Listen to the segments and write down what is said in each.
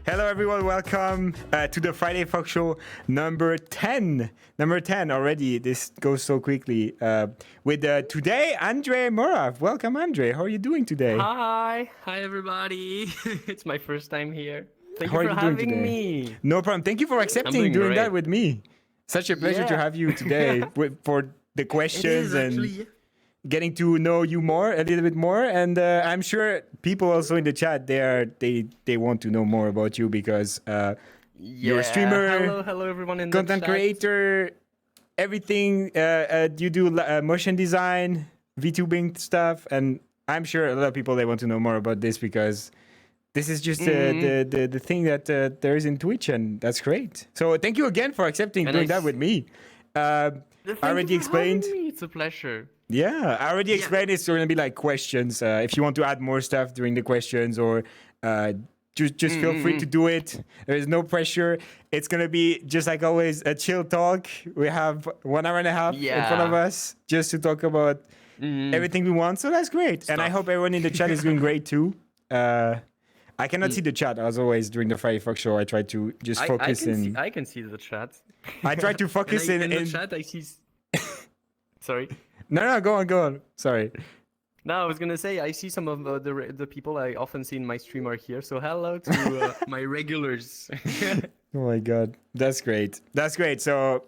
Hello, everyone. Welcome to the Friday Folk Show number 10. Number 10 already. This goes so quickly. With today, Andre Morav. Welcome, Andre. How are you doing today? Hi everybody. It's my first time here. Thank How you are for you doing having today? me. No problem. Thank you for accepting doing that with me. Such a pleasure to have you today for the questions and getting to know you more, a little bit more. And I'm sure people also in the chat, they want to know more about you because you're a streamer, Hello everyone in content the chat. creator, everything. You do motion design, VTubing stuff, and I'm sure a lot of people, they want to know more about this because this is just the thing that there is in Twitch, and that's great. So thank you again for accepting doing that with me. I already explained. It's a pleasure. Yeah, I already explained it's going to be like questions. If you want to add more stuff during the questions or just feel free to do it. There is no pressure. It's going to be, just like always, a chill talk. We have 1 hour and a half in front of us just to talk about everything we want. So that's great. And I hope everyone in the chat is doing great too. I cannot see the chat as always during the Friday Folk Show. I try to just focus in. I can see the chat. I try to focus in the chat. I see. Sorry. No, go on. Sorry. No, I was gonna say I see some of the people I often see in my stream are here. So hello to my regulars. Oh my god, that's great. That's great. So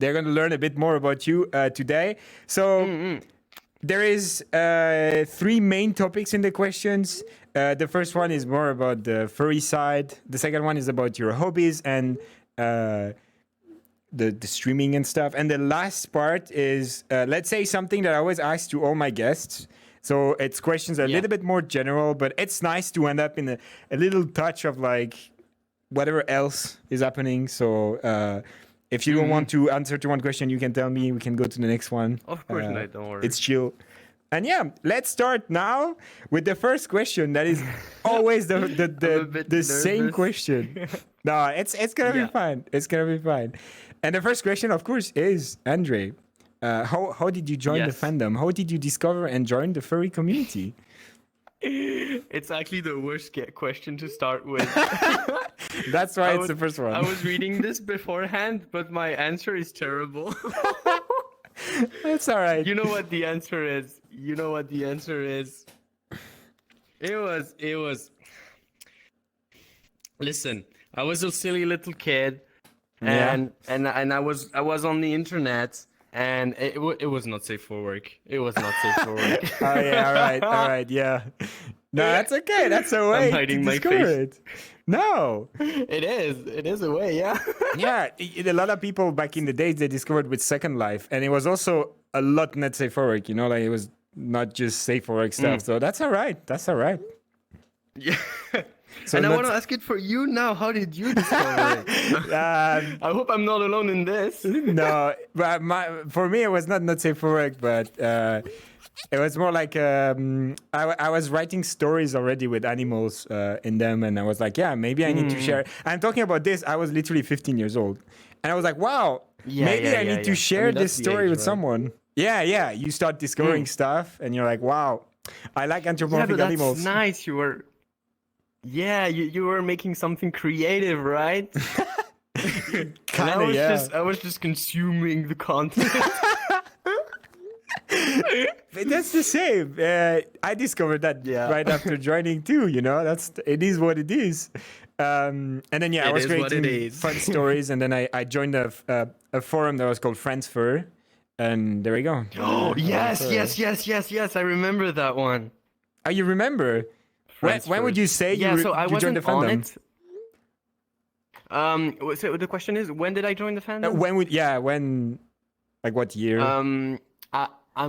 they're gonna learn a bit more about you today. So there is 3 main topics in the questions. The first one is more about the furry side. The second one is about your hobbies and the streaming and stuff. And the last part is, let's say, something that I always ask to all my guests. So it's questions a little bit more general, but it's nice to end up in a little touch of like whatever else is happening. So if you don't want to answer to one question, you can tell me. We can go to the next one. Of course not, don't worry. It's chill. And yeah, let's start now with the first question. That is always the same question. No, it's gonna be fine. It's gonna be fine. And the first question, of course, is Andre. How did you join the fandom? How did you discover and join the furry community? It's actually the worst question to start with. That's why it's the first one. I was reading this beforehand, but my answer is terrible. That's all right. You know what the answer is. It was. Listen, I was a silly little kid, and I was on the internet, and it was not safe for work. It was not safe for work. Oh yeah, all right, yeah. No, that's okay. That's a way to discover it. No, it is a way, yeah. Yeah, a lot of people back in the days, they discovered with Second Life, and it was also a lot not safe for work. You know, like it was not just safe for work stuff. So that's all right. Yeah. So and I want to ask it for you now. How did you discover it? I hope I'm not alone in this. No, but for me, it was not safe for work, but it was more like I was writing stories already with animals in them, and I was like, yeah, maybe I need to share. I'm talking about this. I was literally 15 years old, and I was like, wow, maybe I need to share this story with someone. Yeah. You start discovering stuff, and you're like, wow, I like anthropomorphic animals. That's nice. You were. Yeah, you were making something creative, right? Kinda, yeah. I was just consuming the content. That's the same. I discovered that right after joining too. You know, it is what it is. And then I was creating fun stories, and then I joined a forum that was called Friends Fur, and there we go. Oh yes. I remember that one. Oh, you remember? When would you say you joined the fandom? So the question is, when did I join the fandom? When? Like what year? I'm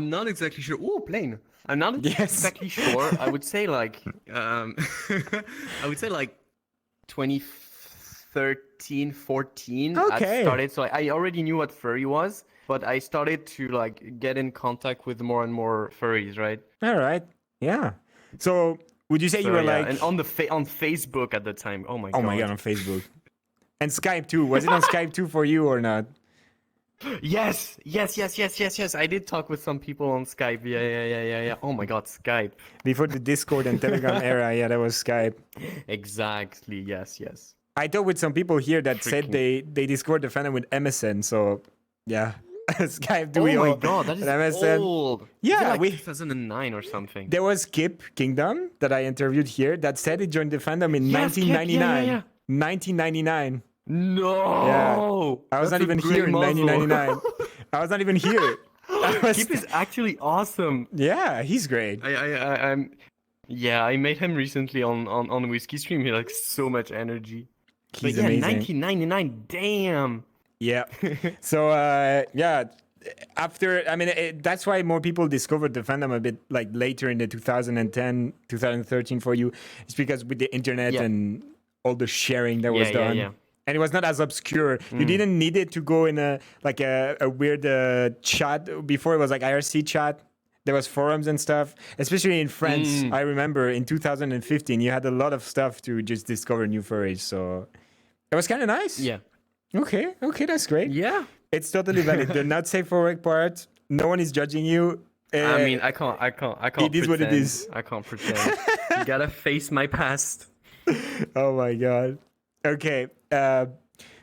not exactly sure. Ooh, plane. I'm not exactly sure. I would say like 2013, 14. Okay. I started, so I already knew what furry was, but I started to like get in contact with more and more furries, right? All right. Yeah. So would you say you were like and on Facebook at the time? Oh my god. Oh my god, on Facebook. And Skype too. Was it on Skype too for you or not? Yes. I did talk with some people on Skype. Yeah. Oh my God, Skype. Before the Discord and Telegram era, yeah, that was Skype. Exactly. Yes. I talked with some people here that said Freaking. they Discord the fandom with MSN. So yeah, Skype Oh my Duo God, that is and MSN. old. Is Yeah, it like 2009 or something? there was Kip Kingdom that I interviewed here that said he joined the fandom in Yes, Kip, 1999. yeah. 1999. No. Yeah, I was That's not a even great here in muzzle. 1999. I was not even here. Kip is actually awesome. Yeah, he's great. I'm. Yeah, I met him recently on Whiskey Stream. He like so much energy. He's But yeah, amazing. 1999. Damn. Yeah. So yeah, after I mean that's why more people discovered the fandom a bit like later in the 2010, 2013 for you. It's because with the internet Yeah. and all the sharing that was done. Yeah. And it was not as obscure. You didn't need it to go in a like a weird chat. Before it was like IRC chat. There was forums and stuff, especially in France. I remember in 2015, you had a lot of stuff to just discover new furries. So it was kind of nice. Yeah. Okay, that's great. Yeah. It's totally valid. The not safe for work part, no one is judging you. I mean, I can't. It is what it is. I can't pretend. You gotta face my past. Oh my god. Okay.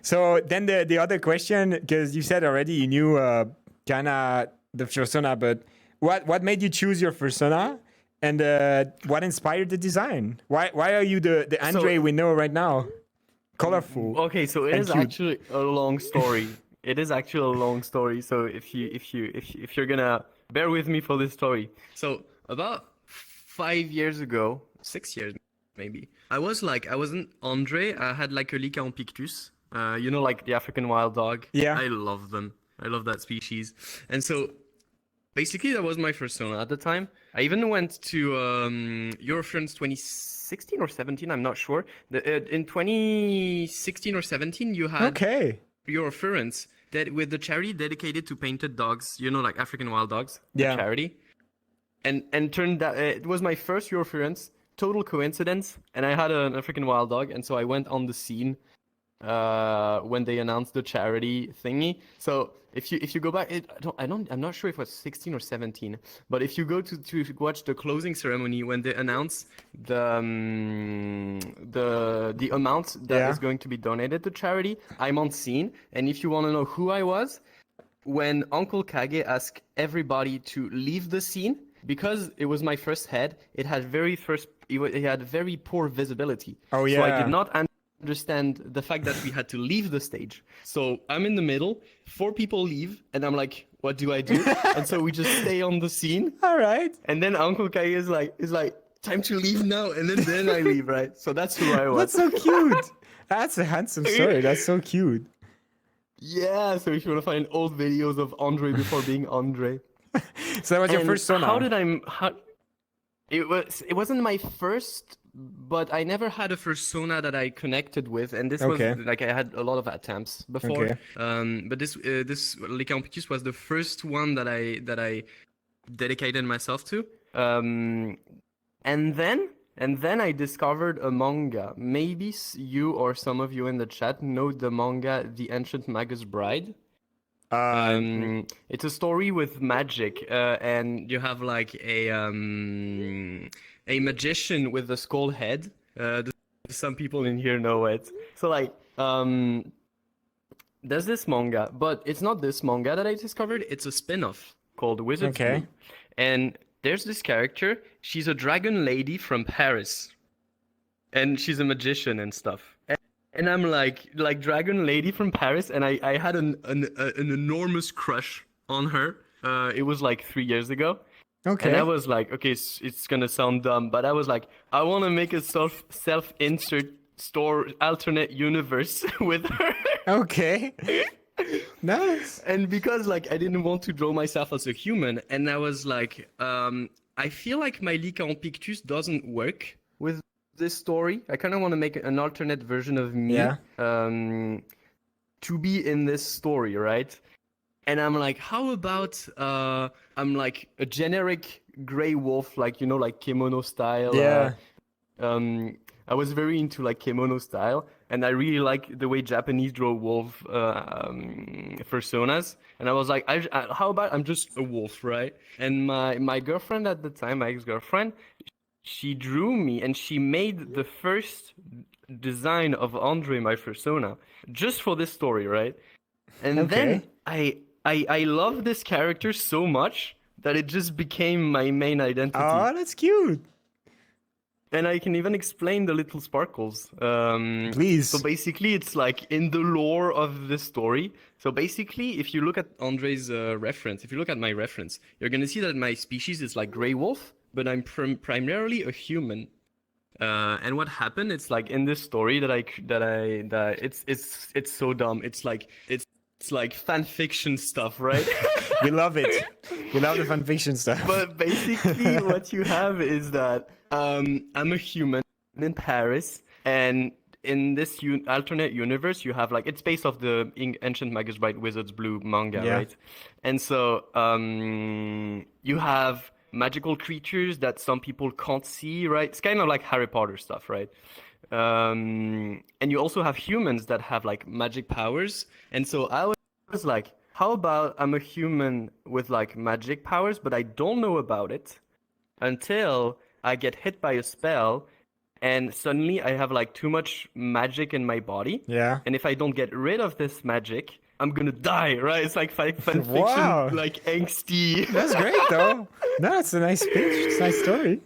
So then the other question, because you said already you knew kind of the persona, but what made you choose your persona, and what inspired the design? Why are you the Andre we know right now? Colorful. Okay, so it and is cute. actually a long story. It is actually a long story. So if you're gonna bear with me for this story. So about 5 years ago, 6 years maybe, I wasn't Andre. I had like a Lycaon pictus. You know, like the African wild dog. Yeah. I love them. I love that species. And so basically that was my persona at the time. I even went to Eurofriends 2016 or 17. I'm not sure. In 2016 or 17, you had Okay. Eurofriends that with the charity dedicated to painted dogs. You know, like African wild dogs. Yeah. The charity. And turned out it was my first Eurofriends. Total coincidence. And I had an African wild dog, and so I went on the scene when they announced the charity thingy. So if you go back, I'm not sure if it was 16 or 17, but if you go to watch the closing ceremony when they announce the amount that is going to be donated to charity, I'm on scene. And if you want to know who I was, when Uncle Kage asked everybody to leave the scene, because it was my first head, it had very poor visibility. Oh yeah. So I did not understand the fact that we had to leave the stage. So I'm in the middle, 4 people leave, and I'm like, what do I do? And so we just stay on the scene. All right. And then Uncle Kai is like, time to leave now, and then I leave, right? So that's who I was. That's so cute. That's a handsome story. That's so cute. Yeah, so if you want to find old videos of Andre before being Andre. So that was your first persona. It wasn't my first, but I never had a persona that I connected with, and this was like I had a lot of attempts before. Okay. But this Lycaon pictus was the first one that I dedicated myself to. And then I discovered a manga. Maybe you or some of you in the chat know the manga The Ancient Magus Bride. It's a story with magic, and you have like a magician with a skull head. Some people in here know it. So like, there's this manga, but it's not this manga that I discovered. It's a spin-off called Wizard's Brew. And there's this character. She's a dragon lady from Paris, and she's a magician and stuff. And I'm like dragon lady from Paris, and I had an enormous crush on her. It was like 3 years ago. Okay. And I was like, okay, it's gonna sound dumb, but I was like, I want to make a self-insert store alternate universe with her. Okay. Nice. And because like I didn't want to draw myself as a human, and I was like, I feel like my Lycaon pictus doesn't work with this story. I kind of want to make an alternate version of me to be in this story, right? And I'm like, how about I'm like a generic gray wolf, like, you know, like kimono style. Yeah. I was very into like kimono style, and I really like the way Japanese draw wolf personas. And I was like, how about I'm just a wolf, right? And my girlfriend at the time, my ex-girlfriend, she drew me and she made the first design of Andre, my persona, just for this story, right? And then I love this character so much that it just became my main identity. Oh, that's cute. And I can even explain the little sparkles. Please. So basically, it's like in the lore of the story. So basically, if you look at Andre's reference, if you look at my reference, you're gonna see that my species is like gray wolf, but I'm primarily a human. And what happened? It's like in this story that it's so dumb. It's like fan fiction stuff, right? We love it. We love the fan fiction stuff. But basically, what you have is that I'm a human in Paris, and in this alternate universe, you have like it's based off the Ancient Magus Bright Wizards Blue manga, right? And so you have magical creatures that some people can't see, right? It's kind of like Harry Potter stuff, right? And you also have humans that have like magic powers. And so I was like, how about I'm a human with like magic powers, but I don't know about it until I get hit by a spell, and suddenly I have like too much magic in my body. Yeah. And if I don't get rid of this magic, I'm gonna die, right? It's like fan fiction, Wow. like angsty. That's great, though. No, it's a nice pitch. It's a nice story.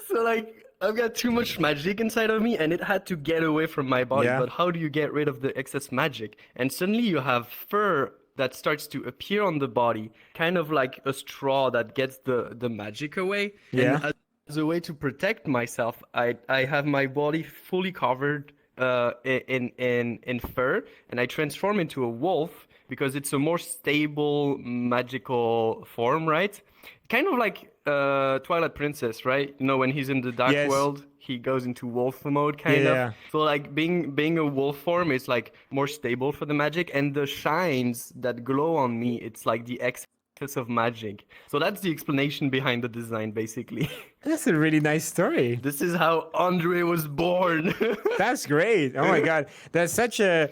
So like, I've got too much magic inside of me, and it had to get away from my body. Yeah. But how do you get rid of the excess magic? And suddenly you have fur that starts to appear on the body, kind of like a straw that gets the magic away. Yeah. And as a way to protect myself, I have my body fully covered in fur, and I transform into a wolf because it's a more stable magical form, right? Kind of like Twilight Princess, right? You know, when he's in the dark world, he goes into wolf mode, kind of. So like being a wolf form is like more stable for the magic, and the shines that glow on me, it's like the excess of magic. So that's the explanation behind the design, basically. That's a really nice story. This is how Andre was born. That's great. Oh my God. That's such a,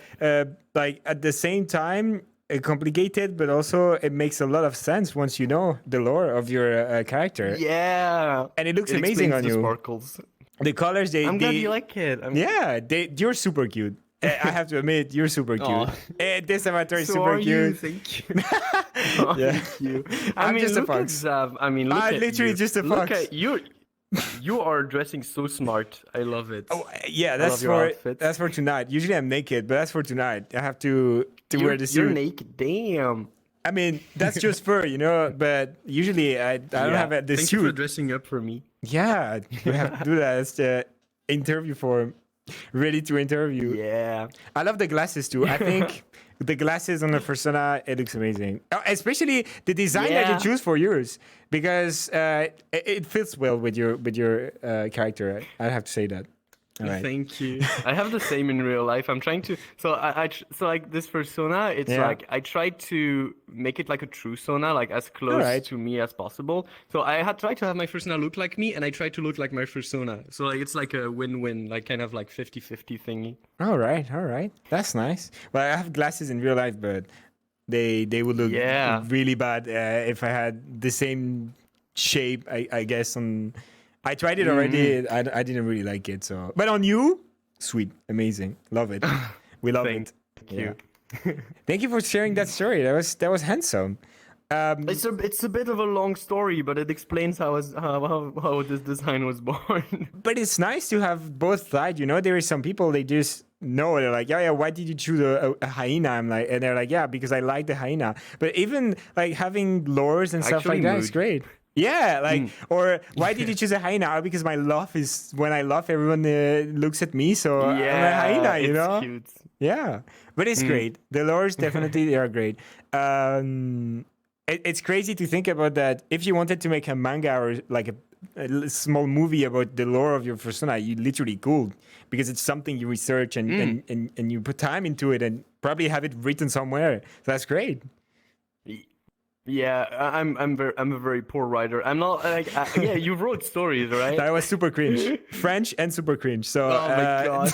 like at the same time, complicated, but also it makes a lot of sense once you know the lore of your character. Yeah. And it looks amazing on the you. Sparkles. The colors, I'm glad you like it. You're super cute. I have to admit, you're super cute. This avatar is super cute. Thank you. Thank you. I mean, just a look at fox. Zav. I mean, look at literally you. just a Look fox. at you. You are dressing so smart. I love it. Oh yeah, love your outfit. that's for tonight. Usually I'm naked, but that's for tonight. I have to wear the suit. You're naked. Damn. I mean, that's just fur, you know. But usually I don't have the Thank suit. you for dressing up for me. Yeah, we have to do that. It's the interview form. Ready to interview. Yeah. I love the glasses too. I think the glasses on the persona, it looks amazing. Especially the design that you choose for yours, because it fits well with your character. I have to say that. All right. Thank you. I have the same in real life. I'm trying to. So so like this persona, it's like I try to make it like a true persona, like as close to me as possible. So I had tried to have my persona look like me, and I try to look like my persona. So like it's like a win-win, like kind of like 50-50 thingy. All right. That's nice. Well, I have glasses in real life, but they would look really bad if I had the same shape. I guess on. I tried it already. I didn't really like it. So, but on you, sweet, amazing, love it. We love it. Thank you. Thank you for sharing that story. That was handsome. It's a bit of a long story, but it explains how this design was born. But it's nice to have both sides. You know, there is some people they just know, they're like, yeah, why did you choose a hyena? I'm like, and they're like, yeah, because I like the hyena. But even like having lores and stuff like that is great. Yeah, like, or why did you choose a hyena? Because my laugh is, when I laugh, everyone looks at me, so I'm a hyena, you know? Cute. Yeah, but it's great. The lores definitely they are great. It's crazy to think about that. If you wanted to make a manga or like a small movie about the lore of your persona, you literally could, because it's something you research and you put time into it and probably have it written somewhere. So that's great. Yeah, I'm a very poor writer. I'm not like you wrote stories, right? That was super cringe, French and super cringe. So oh my god.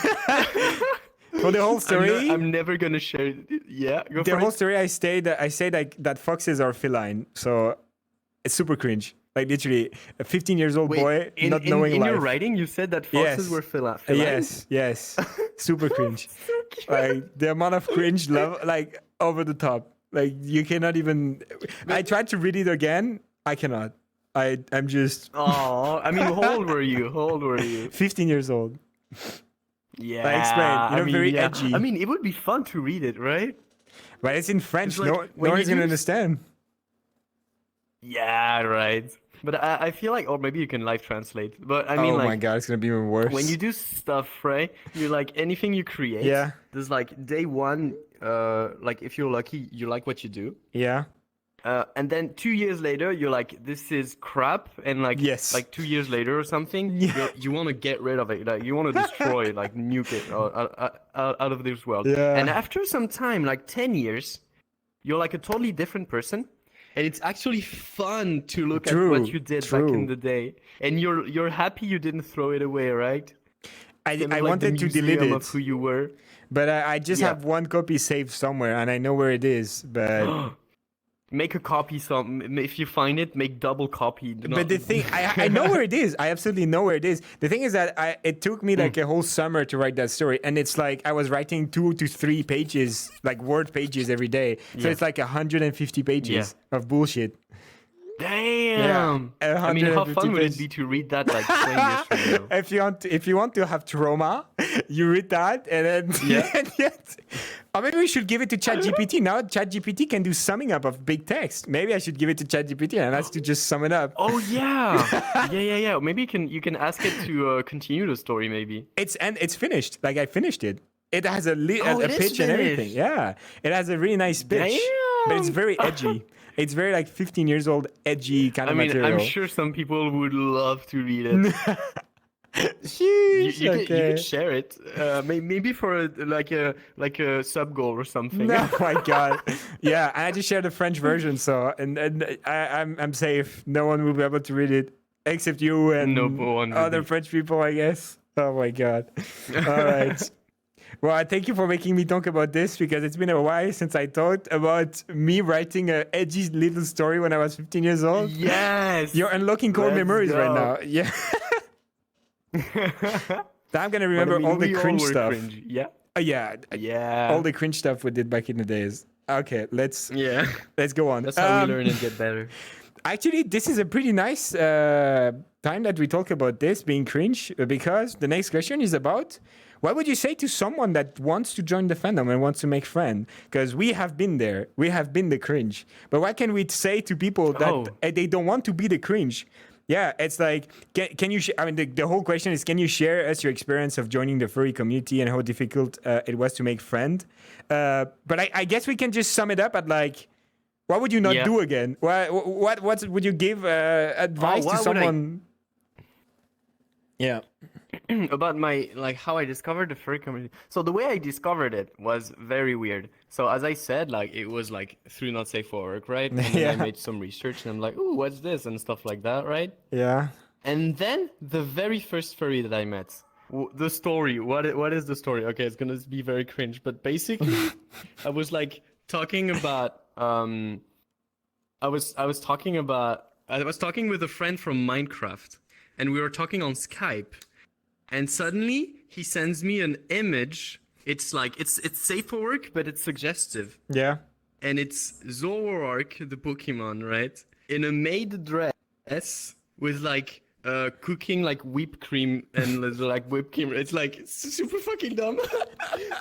For the whole story, I'm never gonna share it. Yeah, go the for whole it. story, I say like that foxes are feline, so it's super cringe. Like literally, a 15 years old boy not knowing in life. your writing, you said that foxes were feline. Yes, super cringe. So cute. Like the amount of cringe love, like over the top. Like you cannot even. I tried to read it again. I cannot. I'm just Oh, I mean, how old were you? How old were you? 15 years old. Yeah, I explained. You know, very edgy. I mean, it would be fun to read it, right? But it's in French. It's like No when one's you gonna do- understand. Yeah, right. But I feel like, or maybe you can live translate. But I mean, Oh my like, god, it's gonna be even worse. when you do stuff, right? You like anything you create. Yeah. There's like day one, like if you're lucky, you like what you do. Yeah. And then 2 years later, you're like, this is crap. And like, Yes. like 2 years later or something, Yeah. you want to get rid of it. Like, you want to destroy it, like nuke it out of this world. Yeah. And after some time, like 10 years, you're like a totally different person. And it's actually fun to look at what you did back in the day. And you're happy you didn't throw it away, right? I Like wanted the to delete museum it, of who you were. but I just Yeah. have one copy saved somewhere, and I know where it is. But Make a copy. If you find it, make double copy. but the thing, I know where it is. I absolutely know where it is. The thing is that it took me like a whole summer to write that story, and it's like I was writing 2 to 3 pages, like word pages every day. So Yeah. it's like 150 pages of bullshit. Damn. Yeah, I mean, how 150 fun would it pages. be to read that like 20 years from now? If you want to have trauma, you read that, and then or maybe we should give it to ChatGPT. Now ChatGPT can do summing up of big text. Maybe I should give it to ChatGPT and ask to just sum it up. Oh yeah, yeah. Maybe you can ask it to continue the story. Maybe It's finished. Like I finished it. It has a it is pitch and everything. finished. Yeah, it has a really nice pitch, but it's Damn. very edgy. It's very like 15 years old, edgy kind I of mean, material. I'm sure some people would love to read it. Sheesh, You okay. could share it, maybe for like a sub goal or something. No, my god. Yeah, and I just shared the French version, so and I'm safe. No one will be able to read it except you and No one will other be. French people, I guess. Oh my god. All right. Well, I thank you for making me talk about this because it's been a while since I thought about me writing a edgy little story when I was 15 years old. Yes. You're unlocking cold Let's memories right go. now. Yeah. I'm gonna remember But I mean, all the we all cringe were stuff. cringe. Yeah. Yeah. Yeah. All the cringe stuff we did back in the days. Okay, let's go on. That's how we learn and get better. Actually, this is a pretty nice time that we talk about this being cringe because the next question is about what would you say to someone that wants to join the fandom and wants to make friends? Because we have been there. We have been the cringe. But what can we say to people that they don't want to be the cringe? Yeah, it's like, can you... I mean, the whole question is, can you share us your experience of joining the furry community and how difficult it was to make friends? But I guess we can just sum it up at like, what would you not do again? What would you give advice to someone? Yeah. About my how I discovered the furry community. So the way I discovered it was very weird. So as I said, like it was like through Not Safe for Work, right? And then I made some research and I'm like, ooh, what's this and stuff like that, right? Yeah. And then the very first furry that I met, the story. What is the story? Okay, it's gonna be very cringe, but basically, I was like talking about I was talking with a friend from Minecraft, and we were talking on Skype. And suddenly he sends me an image. It's like it's safe for work, but it's suggestive. Yeah. And it's Zoroark, the Pokemon, right? In a maid dress with like cooking like whipped cream and like whipped cream. It's like super fucking dumb.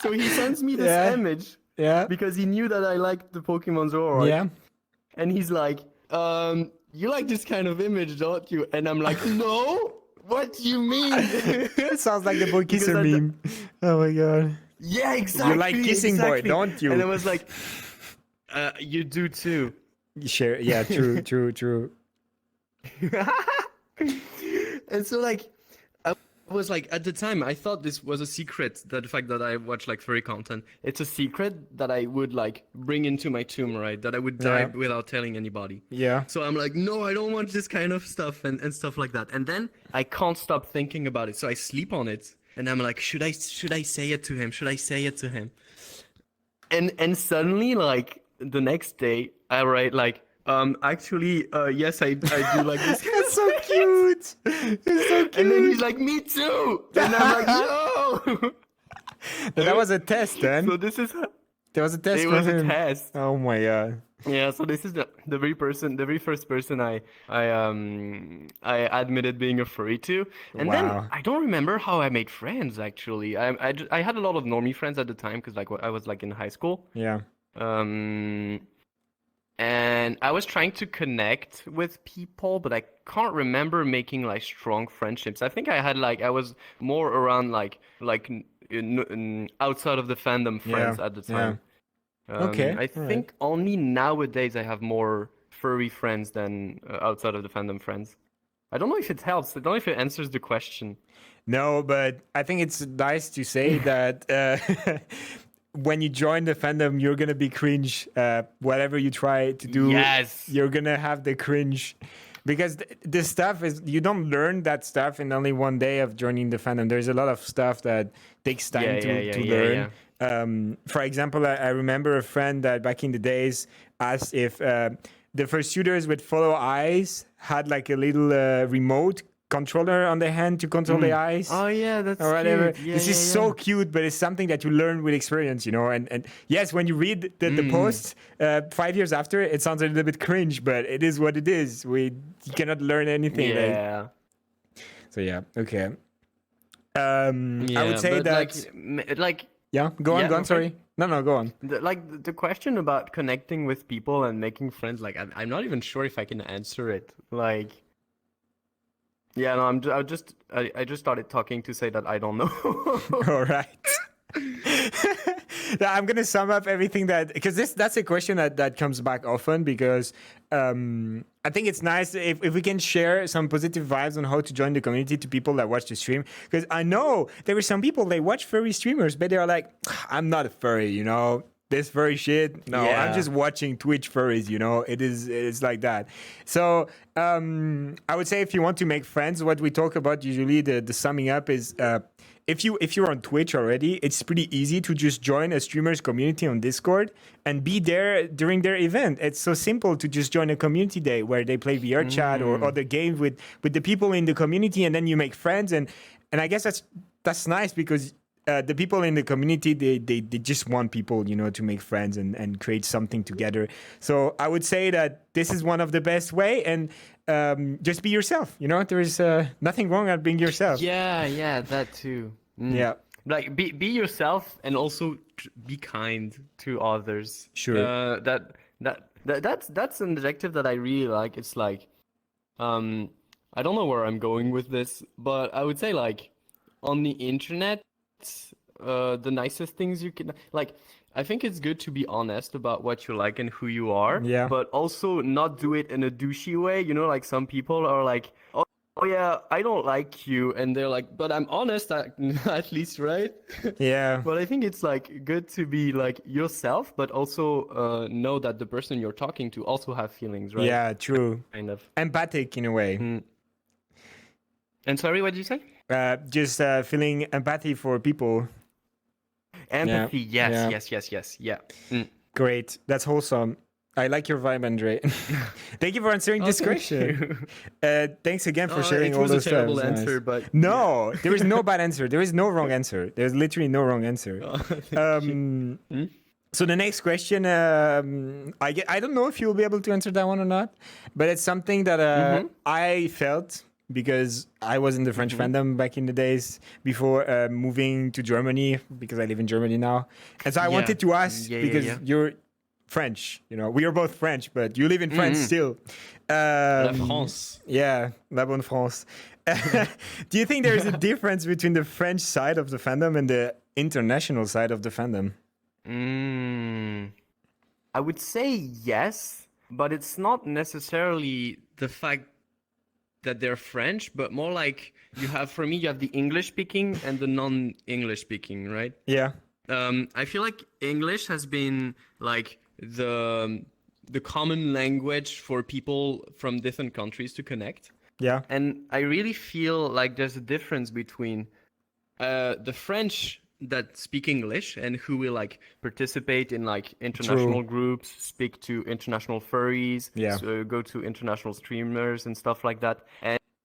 So he sends me this image. Yeah. Because he knew that I liked the Pokemon Zoroark. Yeah. And he's like, you like this kind of image, don't you? And I'm like, no. What do you mean? It sounds like the boy kisser meme. Oh my god. Yeah, exactly. You like kissing boy, don't you? And I was like, you do too. Sure. Yeah, true. And so like, I was like, at the time, I thought this was a secret, that the fact that I watch like furry content. It's a secret that I would like bring into my tomb, right? That I would die without telling anybody. Yeah. So I'm like, no, I don't want this kind of stuff and stuff like that. And then I can't stop thinking about it. So I sleep on it. and I'm like, should I say it to him? Should I say it to him? And suddenly, like the next day, I write like, actually, yes, I do like this. It's so cute. It's so cute. And then he's like, me too. And I'm like, no. That was a test then. So this is. There was a test. It for was a him. test. Oh my god. Yeah, so this is the very first person I admitted being a furry to, and then Wow. I don't remember how I made friends actually. I had a lot of normie friends at the time because like I was like in high school, Yeah. and I was trying to connect with people, but I can't remember making like strong friendships. I think I was more around outside of the fandom friends at the time. Okay. I think only nowadays I have more furry friends than outside of the fandom friends. I don't know if it helps. I don't know if it answers the question. No, but I think it's nice to say that when you join the fandom, you're gonna be cringe. Whatever you try to do, Yes. you're gonna have the cringe. Because the stuff is, you don't learn that stuff in only one day of joining the fandom. There's a lot of stuff that takes time to learn. For example, I remember a friend that back in the days asked if the fursuiters with follow eyes had like a little remote controller on their hand to control the eyes. Oh yeah, that's or whatever. cute. Yeah, This is so cute, but it's something that you learn with experience, you know. And yes, when you read the posts 5 years after, it sounds a little bit cringe, but it is what it is. You cannot learn anything. Yeah. So yeah, okay. I would say that like yeah, go on. okay. Sorry, no, go on. The question about connecting with people and making friends, like I'm not even sure if I can answer it. Like, yeah, no, I just started talking to say that I don't know. All right. I'm gonna sum up everything because that's a question that comes back often because I think it's nice if we can share some positive vibes on how to join the community to people that watch the stream, because I know there are some people, they watch furry streamers but they are like, I'm not a furry, you know, this furry shit, no, Yeah. I'm just watching Twitch furries, you know. It's like that. So I would say if you want to make friends, what we talk about usually, the summing up is if you're on Twitch already, it's pretty easy to just join a streamers community on Discord and be there during their event. It's so simple to just join a community day where they play VR chat or other games with the people in the community, and then you make friends. And I guess that's nice because the people in the community, they just want people, you know, to make friends and create something together. So I would say that this is one of the best way, and just be yourself. You know, there is nothing wrong at being yourself. Yeah, that too. Yeah. Like be yourself and also be kind to others. Sure. That's an adjective that I really like. It's like, I don't know where I'm going with this, but I would say like on the internet, the nicest things you can like. I think it's good to be honest about what you like and who you are. Yeah. But also not do it in a douchey way. You know, like some people are like, oh yeah, I don't like you, and they're like, but I'm honest at least, right? Yeah. But I think it's like good to be like yourself, but also know that the person you're talking to also have feelings, right? Yeah, true. Kind of Empathic in a way. And sorry, what did you say? Just feeling empathy for people. Empathy, Yeah. yes. Great. That's wholesome. I like your vibe, Andre. Thank you for answering this question. Thanks again for sharing all those stuff. It was a terrible answer, but no, there is no bad answer. There is no wrong answer. There's literally no wrong answer. So the next question, I don't know if you'll be able to answer that one or not, but it's something that I felt because I was in the French fandom back in the days before moving to Germany, because I live in Germany now. And so I wanted to ask, because you're French, you know, we are both French, but you live in France still. La France. Yeah, la bonne France. Do you think there's a difference between the French side of the fandom and the international side of the fandom? I would say yes, but it's not necessarily the fact that they're French, but more like for me, you have the English speaking and the non-English speaking, right? Yeah. I feel like English has been like the common language for people from different countries to connect. Yeah. And I really feel like there's a difference between the French that speak English and who will like participate in like international groups, speak to international furries, go to international streamers and stuff like that.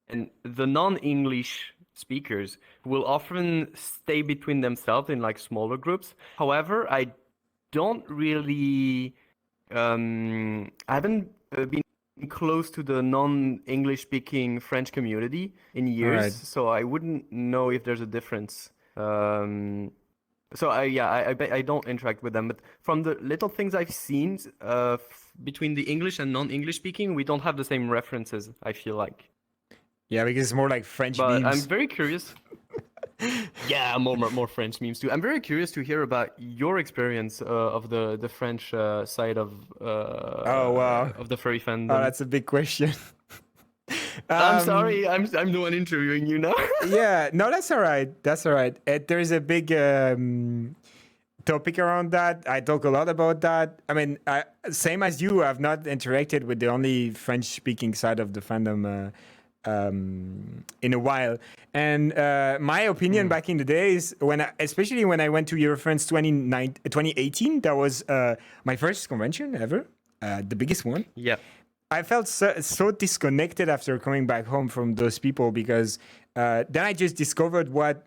And the non-English speakers will often stay between themselves in like smaller groups. However, I don't really, I haven't been close to the non-English speaking French community in years, so I wouldn't know if there's a difference. So I don't interact with them, but from the little things I've seen between the English and non-English speaking, we don't have the same references, I feel like. Yeah, because it's more like French but memes. I'm very curious. Yeah, more French memes too. I'm very curious to hear about your experience of the French side of of the furry fandom. Oh, that's a big question. I'm sorry, I'm the one interviewing you now. Yeah, no, that's all right. That's all right. There's a big topic around that. I talk a lot about that. I mean, same as you, I've not interacted with the only French-speaking side of the fandom in a while. And my opinion back in the days, especially when I went to Eurofriends 2018, that was my first convention ever, the biggest one. Yeah. I felt so disconnected after coming back home from those people because then I just discovered what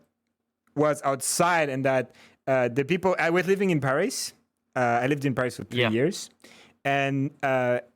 was outside and that the people... I was living in Paris. I lived in Paris for 3 years. And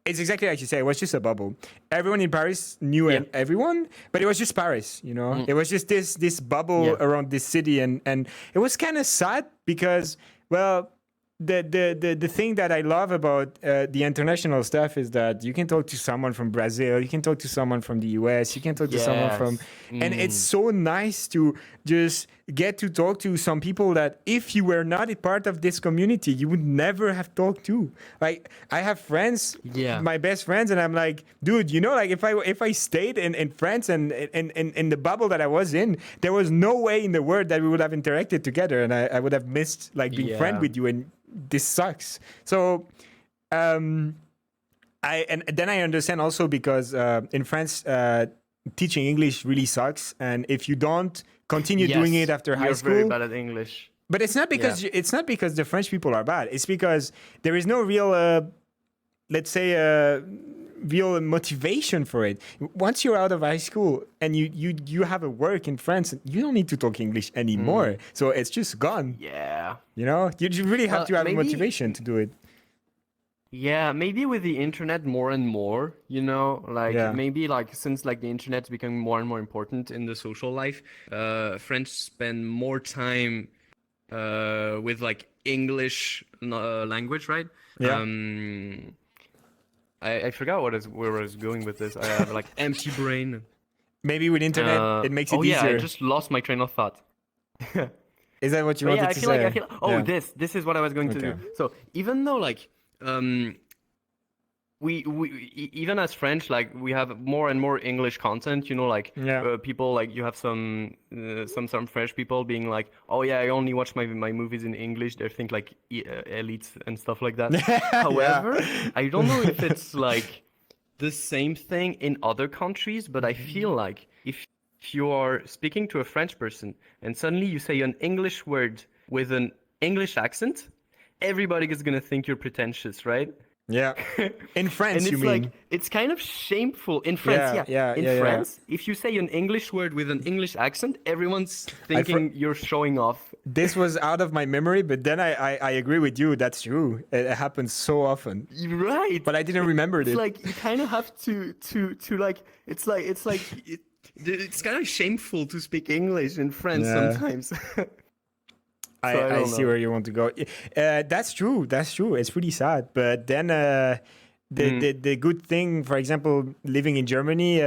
it's exactly like you say, it was just a bubble. Everyone in Paris knew everyone, but it was just Paris, you know? It was just this bubble around this city. And it was kind of sad because, well... The thing that I love about the international stuff is that you can talk to someone from Brazil, you can talk to someone from the US, you can talk to someone from... And it's so nice to just get to talk to some people that if you were not a part of this community, you would never have talked to. Like, I have friends, my best friends, and I'm like, dude, you know, like if I stayed in France and in the bubble that I was in, there was no way in the world that we would have interacted together, and I would have missed like being friend with you, and this sucks. So then I understand also because in France teaching English really sucks, and if you don't continue doing it after high school, you're very bad at English. But it's not because the French people are bad. It's because there is no real let's say real motivation for it. Once you're out of high school and you have a work in France, you don't need to talk English anymore. So it's just gone. Yeah. You know, you really have to have a motivation to do it. Yeah, maybe with the internet more and more, you know, like maybe like since like the internet's becoming more and more important in the social life, French spend more time with like English language, right? Yeah. I forgot where I was going with this. I have like empty brain. Maybe with internet, it makes it easier. Oh yeah, I just lost my train of thought. Is that what you wanted to say? This is what I was going to do. So even though like we even as French, like we have more and more English content, you know, like people like you have some French people being like, oh yeah, I only watch my movies in English. They think like elites and stuff like that. However, I don't know if it's like the same thing in other countries, but I feel like if you are speaking to a French person and suddenly you say an English word with an English accent, everybody is gonna think you're pretentious, right? Yeah. In France, you mean? Like, it's kind of shameful. In France, in France, if you say an English word with an English accent, everyone's thinking you're showing off. This was out of my memory, but then I agree with you. That's true. It happens so often. Right. But I didn't remember it. It's like you kind of have to like it's kind of shameful to speak English in France sometimes. I see where you want to go. That's true. That's true. It's pretty sad. But then the good thing, for example, living in Germany,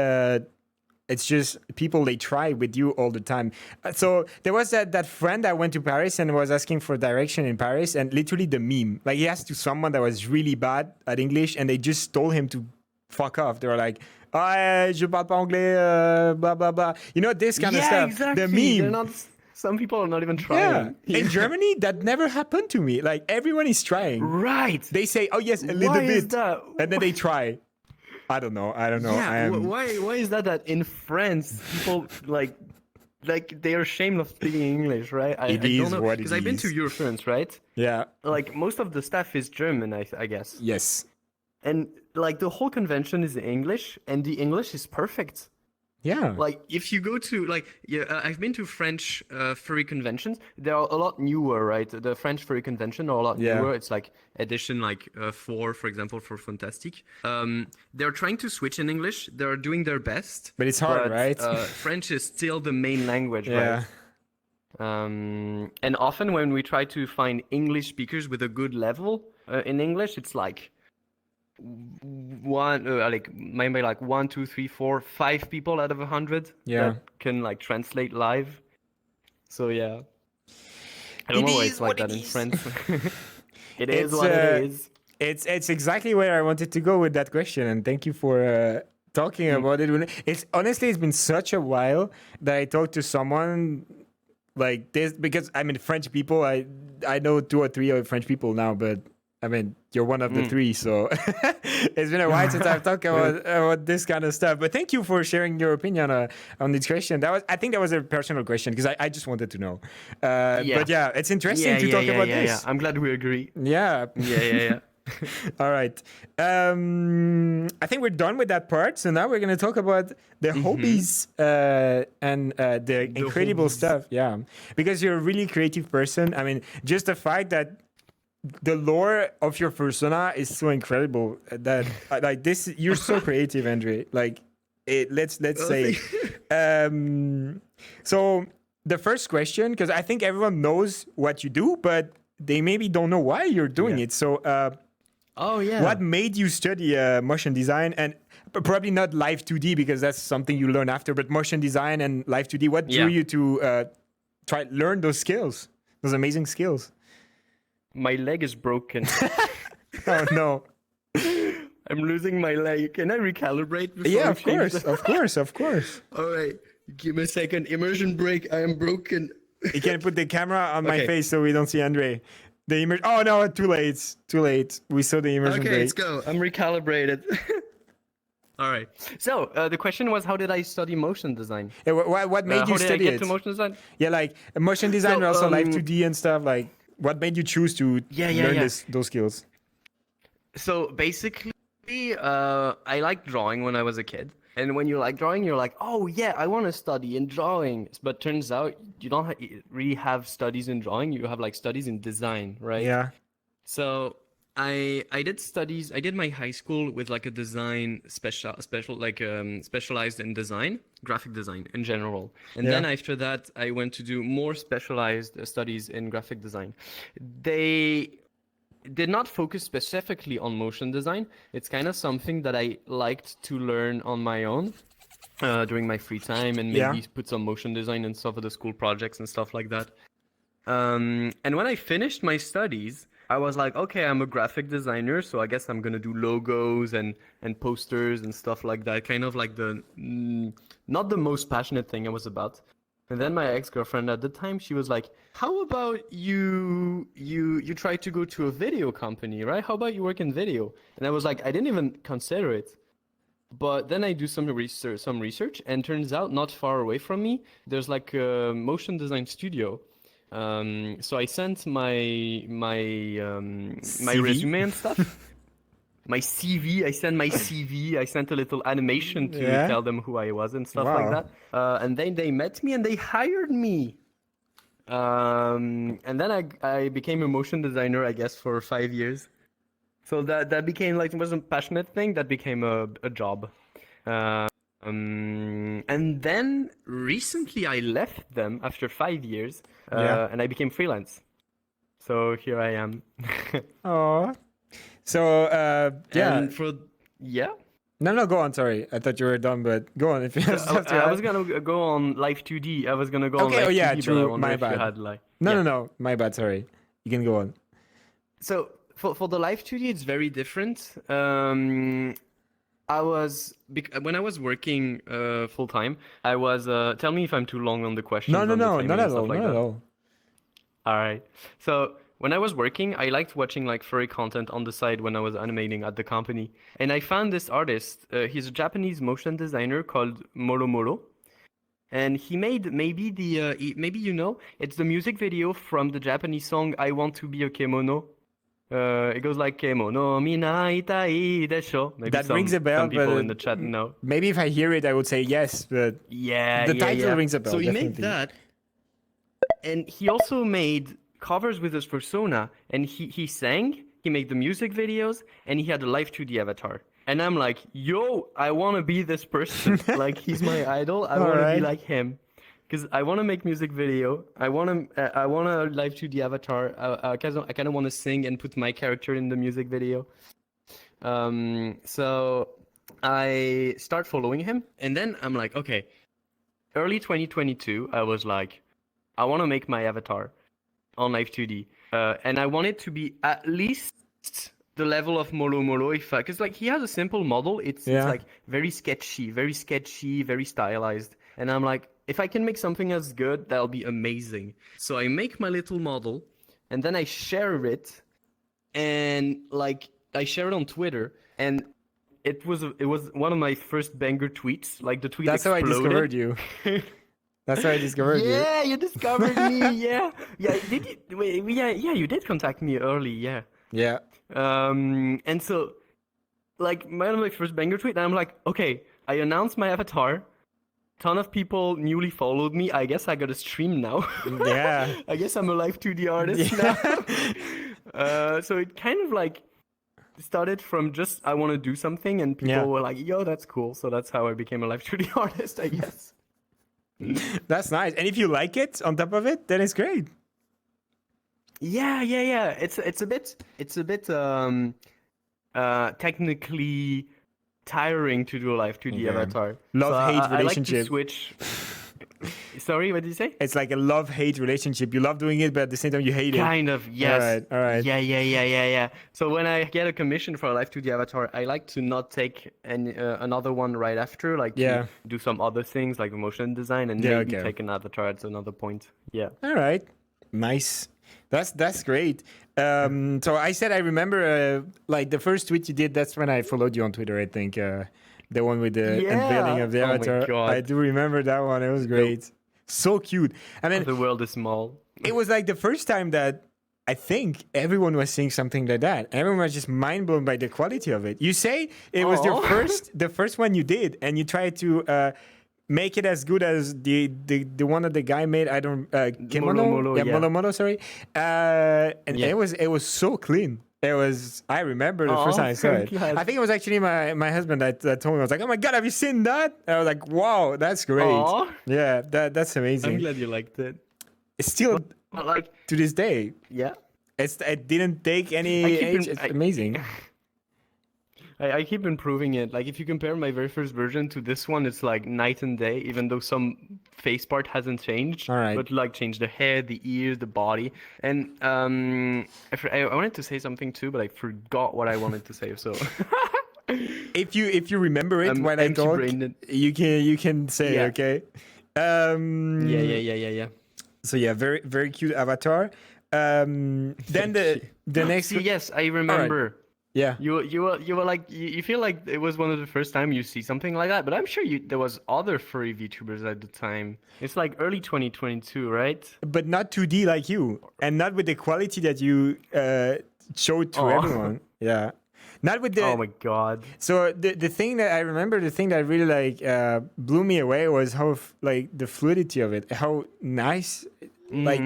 it's just people, they try with you all the time. So there was that friend that went to Paris and was asking for direction in Paris, and literally the meme. Like he asked to someone that was really bad at English, and they just told him to fuck off. They were like, je parle pas anglais, blah, blah, blah. You know, this kind of stuff. Exactly. The meme. Some people are not even trying. Yeah. In Germany, that never happened to me. Like, everyone is trying. Right. They say, oh, yes, a little bit. Is that? And then they try. I don't know. Yeah, why is that in France, people, like, like they are ashamed of speaking English, right? I It don't is know what because it I've been to is. Eurofluence, right? Yeah. Like most of the staff is German, I guess, Yes. and like the whole convention is in English, and the English is perfect. Yeah. Like if you go to like I've been to French furry conventions. They are a lot newer, right? The French furry convention are a lot Yeah. newer. It's like edition like 4, for example, for Fantastic. They're trying to switch in English. They're doing their best, But it's hard, right? French is still the main language, Yeah. right? And often when we try to find English speakers with a good level in English, it's like like maybe like 1, 2, 3, 4, 5 people out of 100 Yeah. that can like translate live. So yeah, I don't It know why is it's like what that it in is. France. It is It's what it is. it's exactly where I wanted to go with that question, and thank you for talking about it. It's honestly, it's been such a while that I talked to someone like this, because I mean French people. I know 2 or 3 of French people now, but I mean you're one of the 3, so it's been a while since I've talked about this kind of stuff. But thank you for sharing your opinion on this question. I think that was a personal question because I just wanted to know. But yeah, it's interesting to talk about this. Yeah. I'm glad we agree. Yeah. Yeah. All right. I think we're done with that part. So now we're going to talk about the hobbies and the incredible hobbies. stuff. Yeah. Because you're a really creative person. I mean, just the fact that the lore of your persona is so incredible that like this, you're so creative, Andre. Like, let's say. So the first question, because I think everyone knows what you do, but they maybe don't know why you're doing it. So, Oh yeah. what made you study motion design, and probably not live 2D because that's something you learn after, but motion design and live 2D? What drew you to learn those skills, those amazing skills? My leg is broken. Oh no! I'm losing my leg. Can I recalibrate? Before Yeah, we of change course, of course. All right, give me a second. Immersion break. I am broken. You can put the camera on my Okay. face so we don't see Andre. Oh no! Too late. Too late. We saw the immersion Okay, break. let's go. I'm recalibrated. All right. So the question was, how did I study motion design? Yeah, what made How you did I study get it? to motion design? Yeah, like motion design, but also live um, 2D and stuff. Like, what made you choose to learn those skills? So basically, I liked drawing when I was a kid. And when you like drawing, you're like, oh yeah, I want to study in drawing. But turns out you don't really have studies in drawing. You have like studies in design, right? Yeah. So I did studies. I did my high school with like a design specialized in design, graphic design in general. And then after that, I went to do more specialized studies in graphic design. They did not focus specifically on motion design. It's kind of something that I liked to learn on my own during my free time, and maybe put some motion design and stuff for the school projects and stuff like that. And when I finished my studies, I was like, okay, I'm a graphic designer, so I guess I'm gonna do logos and posters and stuff like that. Kind of like the not the most passionate thing I was about. And then my ex-girlfriend at the time, she was like, how about you try to go to a video company, right? How about you work in video? And I was like, I didn't even consider it. But then I do some research, and turns out not far away from me, there's like a motion design studio. So I sent my resume and stuff. My CV. I sent my CV. I sent a little animation to tell them who I was and stuff like that. And then they met me and they hired me. And then I became a motion designer, I guess, for 5 years. So that became like, it was a passionate thing that became a job. And then recently I left them after 5 years, and I became freelance. So here I am. Oh. So And No, go on. Sorry, I thought you were done, but go on if you have stuff to add. I was gonna go on live 2D. I was gonna go on live 2D, true. but I wonder My if bad. you had like... No, my bad. Sorry. You can go on. So for the live 2D, it's very different. When I was working full time, I was. Tell me if I'm too long on the question. No, not at all. Not at all. All right. So when I was working, I liked watching like furry content on the side when I was animating at the company, and I found this artist. He's a Japanese motion designer called Moro Moro, and he made maybe maybe you know, it's the music video from the Japanese song "I Want to Be a Kemono." It goes like "Kemono mina itai desho." Maybe That rings a bell, some people but in the chat know. maybe if I hear it, I would say yes. But Yeah, the yeah, title yeah. rings a bell. So he definitely. made that, and he also made covers with his persona, and he sang, he made the music videos, and he had a live 2D avatar. And I'm like, yo, I want to be this person. Like, he's my idol. I want to be like him. Because I want to make music video. I want a live 2D avatar. I kind of want to sing and put my character in the music video. So I start following him, and then I'm like, okay. Early 2022, I was like, I want to make my avatar on live 2D, and I want it to be at least the level of Molo Molo, because like he has a simple model. It's like very sketchy, very stylized, and I'm like, if I can make something as good, that'll be amazing. So I make my little model, and then I share it, and like I share it on Twitter, and it was one of my first banger tweets. Like the tweet That's exploded. how I discovered you. That's how I discovered you. Yeah, you discovered me. Yeah, yeah. Did you? Wait, yeah, you did contact me early. Yeah. Yeah. And so, like, one of my first banger tweet, and I'm like, okay, I announced my avatar. Ton of people newly followed me. I guess I got a stream now. Yeah. I guess I'm a live 2D artist now. So it kind of like started from just I want to do something, and people were like, yo, that's cool. So that's how I became a live 2D artist, I guess. That's nice. And if you like it on top of it, then it's great. Yeah. It's a bit technically tiring to do a live 2D avatar. Love-hate relationship. I like to switch. Sorry, what did you say? It's like a love-hate relationship. You love doing it, but at the same time you hate it. Kind of, yes. All right. Yeah. So when I get a commission for a live 2D avatar, I like to not take another one right after, like to do some other things like motion design, and maybe take an avatar at another point. Yeah. All right. Nice. That's great. So I said I remember like the first tweet you did. That's when I followed you on Twitter. I think the one with the unveiling of the avatar. My God. I do remember that one. It was great. So cute. I mean, the world is small. It was like the first time that I think everyone was seeing something like that. Everyone was just mind blown by the quality of it. You say it was the first one you did, and you tried to make it as good as the one that the guy made. I don't Molo Molo, sorry. And it was so clean. It was. I remember the first time I saw it. God. I think it was actually my husband that told me. I was like, "Oh my God, have you seen that?" And I was like, "Wow, that's great." Aww. Yeah, that's amazing. I'm glad you liked it. It's still like to this day. Yeah. It didn't take any age. It's amazing. I keep improving it. Like if you compare my very first version to this one, it's like night and day. Even though some face part hasn't changed, all right. But like change the hair, the ears, the body, and I wanted to say something too, but I forgot what I wanted to say. So if you remember it when I talk, you can say okay. Yeah. So yeah, very very cute avatar. Then the next. Yes, I remember. Right. Yeah, you were like you feel like it was one of the first time you see something like that, but I'm sure there was other furry VTubers at the time. It's like early 2022, right? But not 2D like you, and not with the quality that you showed to everyone. Yeah, not with the. Oh my God! So the thing that I remember, the thing that really like blew me away was how like the fluidity of it, how nice, like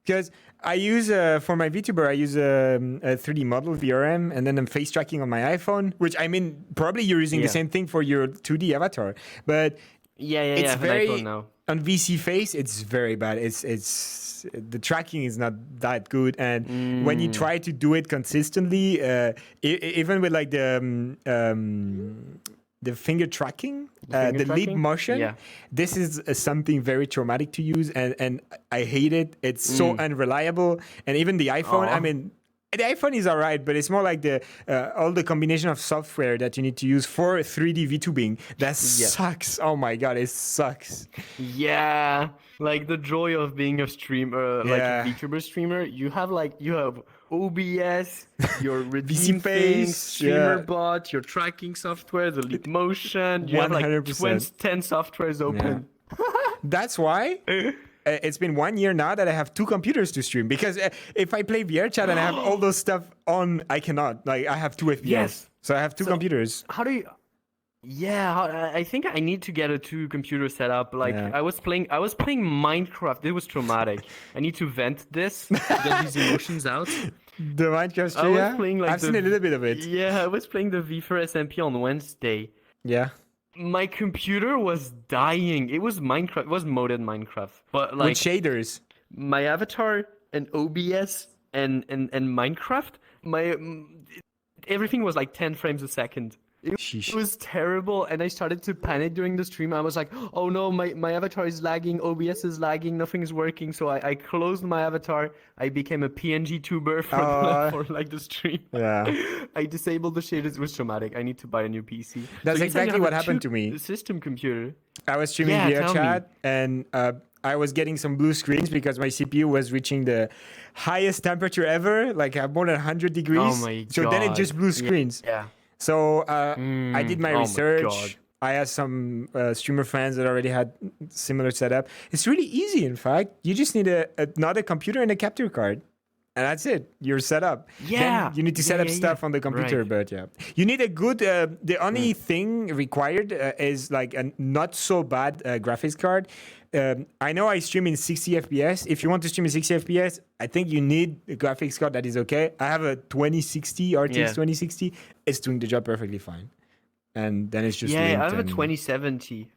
because. I use, for my VTuber, I use a 3D model, VRM, and then I'm face tracking on my iPhone, which I mean, probably you're using the same thing for your 2D avatar. But it's very, on VC face, it's very bad. It's the tracking is not that good. And when you try to do it consistently, even with like the finger tracking, the lip motion, this is something very traumatic to use, and I hate it. It's so unreliable, and even the iPhone. I mean, the iPhone is all right, but it's more like the all the combination of software that you need to use for 3D VTubing that sucks. Oh my God, it sucks. Yeah, like the joy of being a streamer, like a VTuber streamer. You have OBS, your redeem face, streamer bot, your tracking software, the leap motion. You 100%. Have like 10 softwares open. That's why it's been 1 year now that I have 2 computers to stream. Because if I play VR chat and I have all those stuff on, I cannot. Like, I have 2 FPS. Yes. So I have 2 computers. How do you? Yeah, I think I need to get a 2-computer setup. Like I was playing Minecraft. It was traumatic. I need to vent this, get these emotions out. The Minecraft stream, I was playing, like, I've seen a little bit of it. Yeah, I was playing the V4 SMP on Wednesday. Yeah. My computer was dying. It was Minecraft. It was modded Minecraft. But like with shaders. My avatar and OBS and Minecraft, everything was like 10 frames a second. It was terrible, and I started to panic during the stream. I was like, oh no, my avatar is lagging, OBS is lagging, nothing is working. So I closed my avatar. I became a PNG tuber for like the stream. Yeah. I disabled the shaders. It was traumatic. I need to buy a new PC. That's exactly what happened to me. System computer. I was streaming VR chat, and I was getting some blue screens because my CPU was reaching the highest temperature ever, like more than 100 degrees. Oh my god. So then it just blew screens. Yeah. So I did my research. My god. I asked some streamer friends that already had similar setup. It's really easy, in fact. You just need another computer and a capture card. And that's it. You're set up. Yeah. Then you need to set up stuff on the computer, but you need a good. The only thing required is like a not so bad graphics card. I know I stream in 60 FPS. If you want to stream in 60 FPS, I think you need a graphics card that is okay. I have a 2060 RTX 2060. It's doing the job perfectly fine. And then it's just I have a 2070.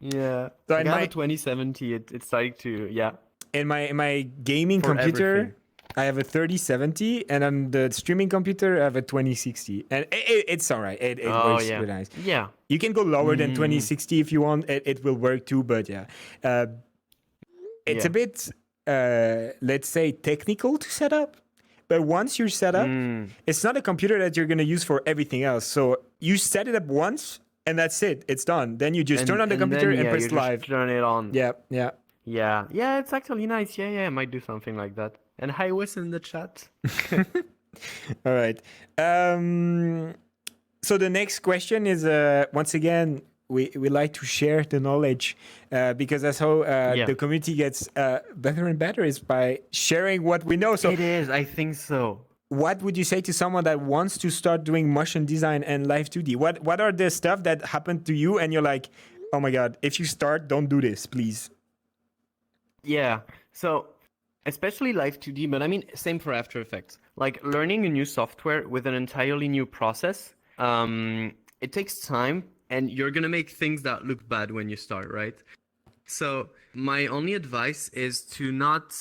Yeah. So I have a 2070. It's starting to In my gaming computer. Everything. I have a 3070, and on the streaming computer, I have a 2060. And it's all right. It works really nice. Yeah. You can go lower than 2060 if you want. It will work too, but it's a bit, let's say, technical to set up. But once you're set up, it's not a computer that you're going to use for everything else. So you set it up once, and that's it. It's done. Then you just turn on the computer and press live. Turn it on. Yeah. Yeah, it's actually nice. Yeah, I might do something like that. And hi, Wes in the chat. All right. So the next question is, once again, we like to share the knowledge because that's how the community gets better and better, is by sharing what we know. So it is, I think so. What would you say to someone that wants to start doing motion design and live 2D? What are the stuff that happened to you and you're like, oh my God, if you start, don't do this, please? Yeah, so especially live 2D, but I mean, same for After Effects. Like learning a new software with an entirely new process, it takes time, and you're going to make things that look bad when you start, right? So my only advice is to not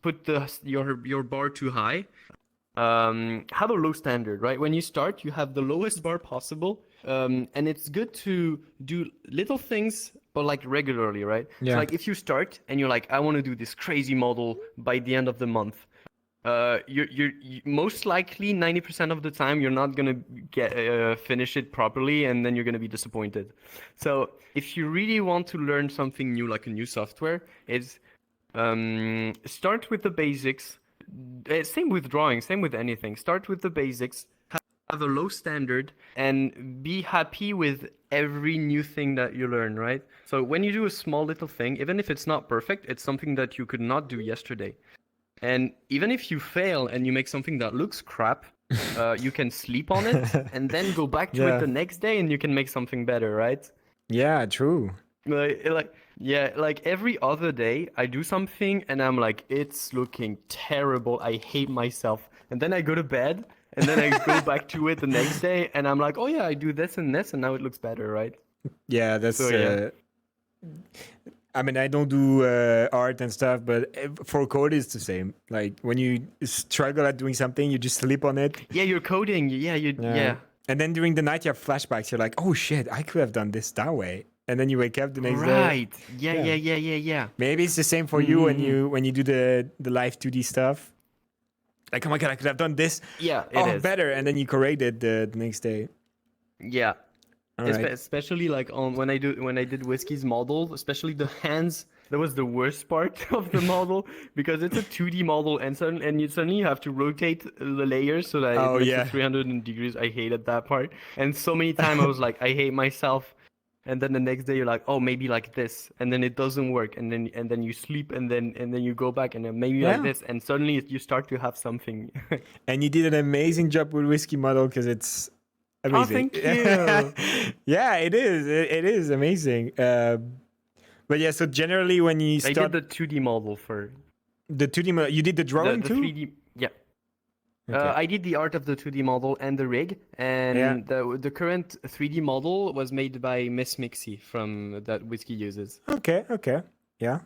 put your bar too high. Have a low standard, right? When you start, you have the lowest bar possible, and it's good to do little things, but like regularly, right? Yeah. So like if you start and you're like, I want to do this crazy model by the end of the month, you're most likely 90% of the time you're not gonna finish it properly, and then you're gonna be disappointed. So if you really want to learn something new, like a new software, it's start with the basics. Same with drawing, same with anything. Start with the basics, have a low standard, and be happy with every new thing that you learn, right? So when you do a small little thing, even if it's not perfect, it's something that you could not do yesterday. And even if you fail and you make something that looks crap, you can sleep on it and then go back to it the next day and you can make something better, right? Yeah, true. Like every other day I do something and I'm like, it's looking terrible. I hate myself. And then I go to bed and then I go back to it the next day and I'm like, oh yeah, I do this and this and now it looks better, right? Yeah, that's... So, I mean, I don't do art and stuff, but for code, it's the same. Like when you struggle at doing something, you just sleep on it. Yeah, you're coding. Yeah. And then during the night, you have flashbacks. You're like, oh shit, I could have done this that way. And then you wake up the next day. Right. Yeah. Maybe it's the same for you when you do the live 2D stuff. Like, oh my God, I could have done this. Yeah, it is better. And then you correct it the next day. Yeah. Right. Especially like when I did Whiskey's model, especially the hands, that was the worst part of the model because it's a 2D model and you suddenly have to rotate the layers so that it makes it 300 degrees. I hated that part, and so many times I was like, I hate myself. and then the next day you're like, oh, maybe like this, and then it doesn't work, and then you sleep, and then you go back, and then maybe like this, and suddenly you start to have something. And you did an amazing job with Whiskey Model because it's amazing. Oh, thank you. Yeah, it is. It is amazing. But yeah, so generally when you start... I did the 2D model for... The 2D model, you did the drawing the too? 3D, yeah. Okay. I did the art of the 2D model and the rig, and the current 3D model was made by Miss Mixie from that Whiskey uses. Okay, yeah.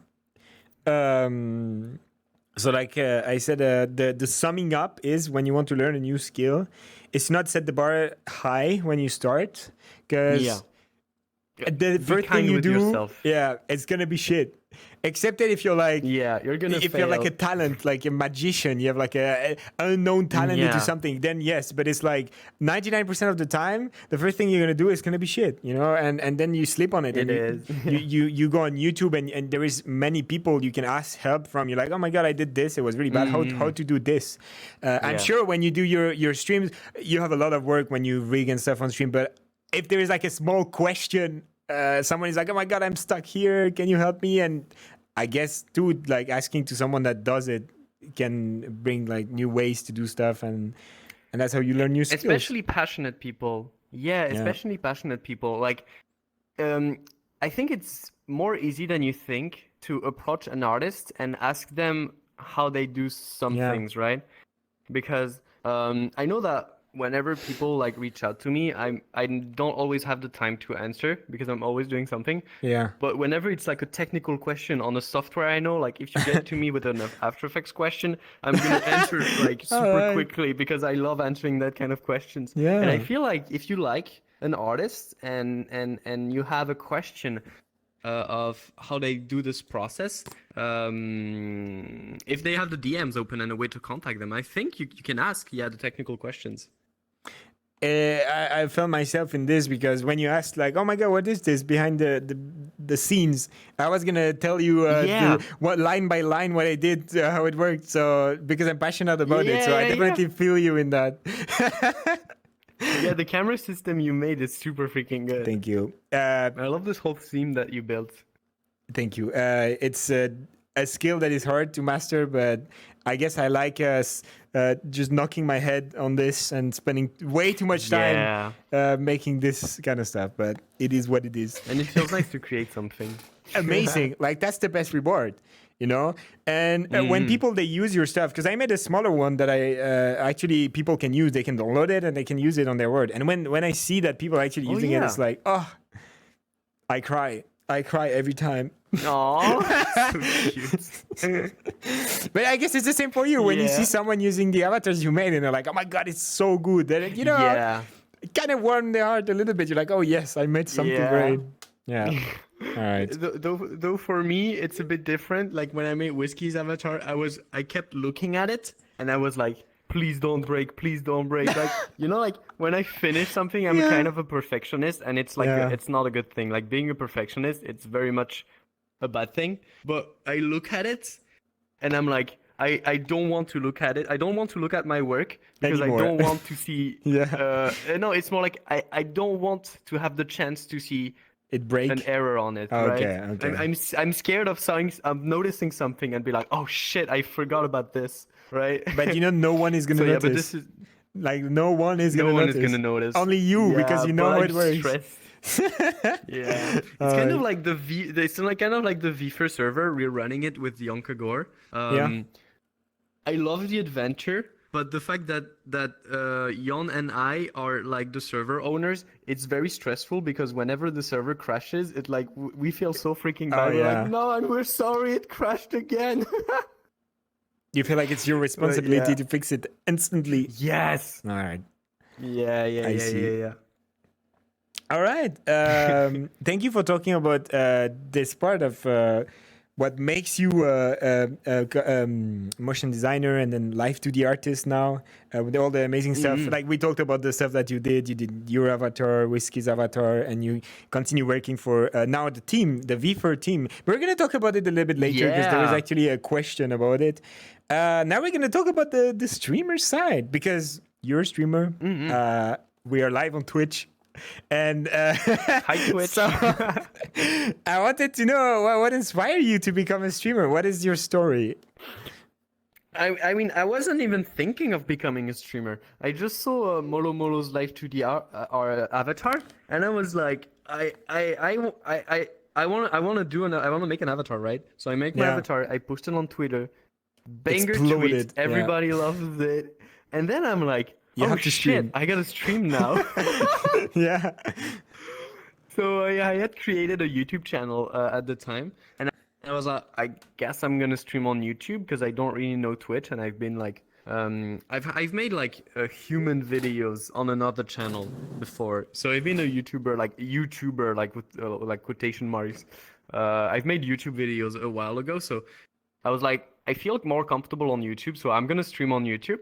So like I said, the summing up is when you want to learn a new skill, it's not set the bar high when you start, because the first thing you do, it's gonna be shit. Except that if you're like, you're gonna if fail. you're like a talent, like a magician, you have like a unknown talent into something, then yes. But it's like 99% of the time, the first thing you're gonna do is gonna be shit, you know, and then you sleep on it. It is. You go on YouTube and there is many people you can ask help from. You're like, oh my god, I did this, it was really bad. How to do this? I'm sure when you do your streams, you have a lot of work when you rig and stuff on stream. But if there is like a small question, someone is like, oh my god, I'm stuck here, can you help me? And I guess too, like asking to someone that does it can bring like new ways to do stuff, and that's how you learn new skills. Especially passionate people. Especially passionate people. Like, I think it's more easy than you think to approach an artist and ask them how they do some things, right? Because I know that whenever people like reach out to me, I don't always have the time to answer because I'm always doing something. Yeah. But whenever it's like a technical question on a software I know, like if you get to me with an After Effects question, I'm gonna answer like super quickly because I love answering that kind of questions. Yeah. And I feel like if you like an artist and you have a question of how they do this process, if they have the DMs open and a way to contact them, I think you can ask the technical questions. I found myself in this because when you asked like, oh my god, what is this behind the scenes, I was gonna tell you what line by line what I did, how it worked. So because I'm passionate about it, so I definitely feel you in that. Yeah, the camera system you made is super freaking good. Thank you. I love this whole theme that you built. Thank you. It's a skill that is hard to master, but I guess I like just knocking my head on this and spending way too much time making this kind of stuff. But it is what it is. And it feels nice to create something. Amazing. Like, that's the best reward, you know? And when people, they use your stuff, because I made a smaller one that I actually people can use. They can download it and they can use it on their word. And when I see that people are actually using it, it's like, oh, I cry. I cry every time. Aww, so cute. But I guess it's the same for you when you see someone using the avatars you made and they're like, oh my god, it's so good. Then, you know, it kind of warmed their heart a little bit. You're like, oh yes, I made something great. Yeah. All right. Though for me, it's a bit different. Like when I made Whiskey's avatar, I kept looking at it and I was like, please don't break, please don't break. Like, you know, like when I finish something, I'm kind of a perfectionist, and it's like it's not a good thing. Like being a perfectionist, it's very much a bad thing. But I look at it and I'm like, I don't want to look at it. I don't want to look at my work because anymore. I don't want to see no, it's more like I don't want to have the chance to see it break, an error on it. Okay. I'm scared of noticing something and be like, oh shit, I forgot about this. Right. But you know, no one is gonna notice. But this is like no one is gonna notice. Only you, because you know how it works. It's kind of like the it's like kind of like the VFur server. We're running it with Yonka Gore. I love the adventure, but the fact that Jon and I are like the server owners, it's very stressful because whenever the server crashes, it like we feel so freaking bad. We're like, no, and we're sorry, it crashed again. You feel like it's your responsibility to fix it instantly. Yes. All right. Yeah. All right. Thank you for talking about this part of what makes you a motion designer and then live 2D artist now with all the amazing stuff. Like we talked about the stuff that you did. You did your avatar, Whiskey's avatar, and you continue working for now the team, the VFur team. We're going to talk about it a little bit later because there was actually a question about it. Now we're going to talk about the streamer side because you're a streamer. We are live on Twitch. And Hi, Twitch. so I wanted to know what inspired you to become a streamer. What is your story? I mean, I wasn't even thinking of becoming a streamer. I just saw Molo Molo's live 2D our avatar, and I was like, I want to make an avatar, right? So I make my Yeah. avatar. I post it on Twitter. Banger Exploded, tweet. Everybody loves it. And then I'm like, You oh have to shit, stream. I gotta stream now. Yeah. So I had created a YouTube channel at the time, and I was like, I guess I'm gonna stream on YouTube because I don't really know Twitch, and I've been like, I've made like human videos on another channel before, so I've been a YouTuber like with like quotation marks. I've made YouTube videos a while ago, so I was like, I feel more comfortable on YouTube, so I'm gonna stream on YouTube.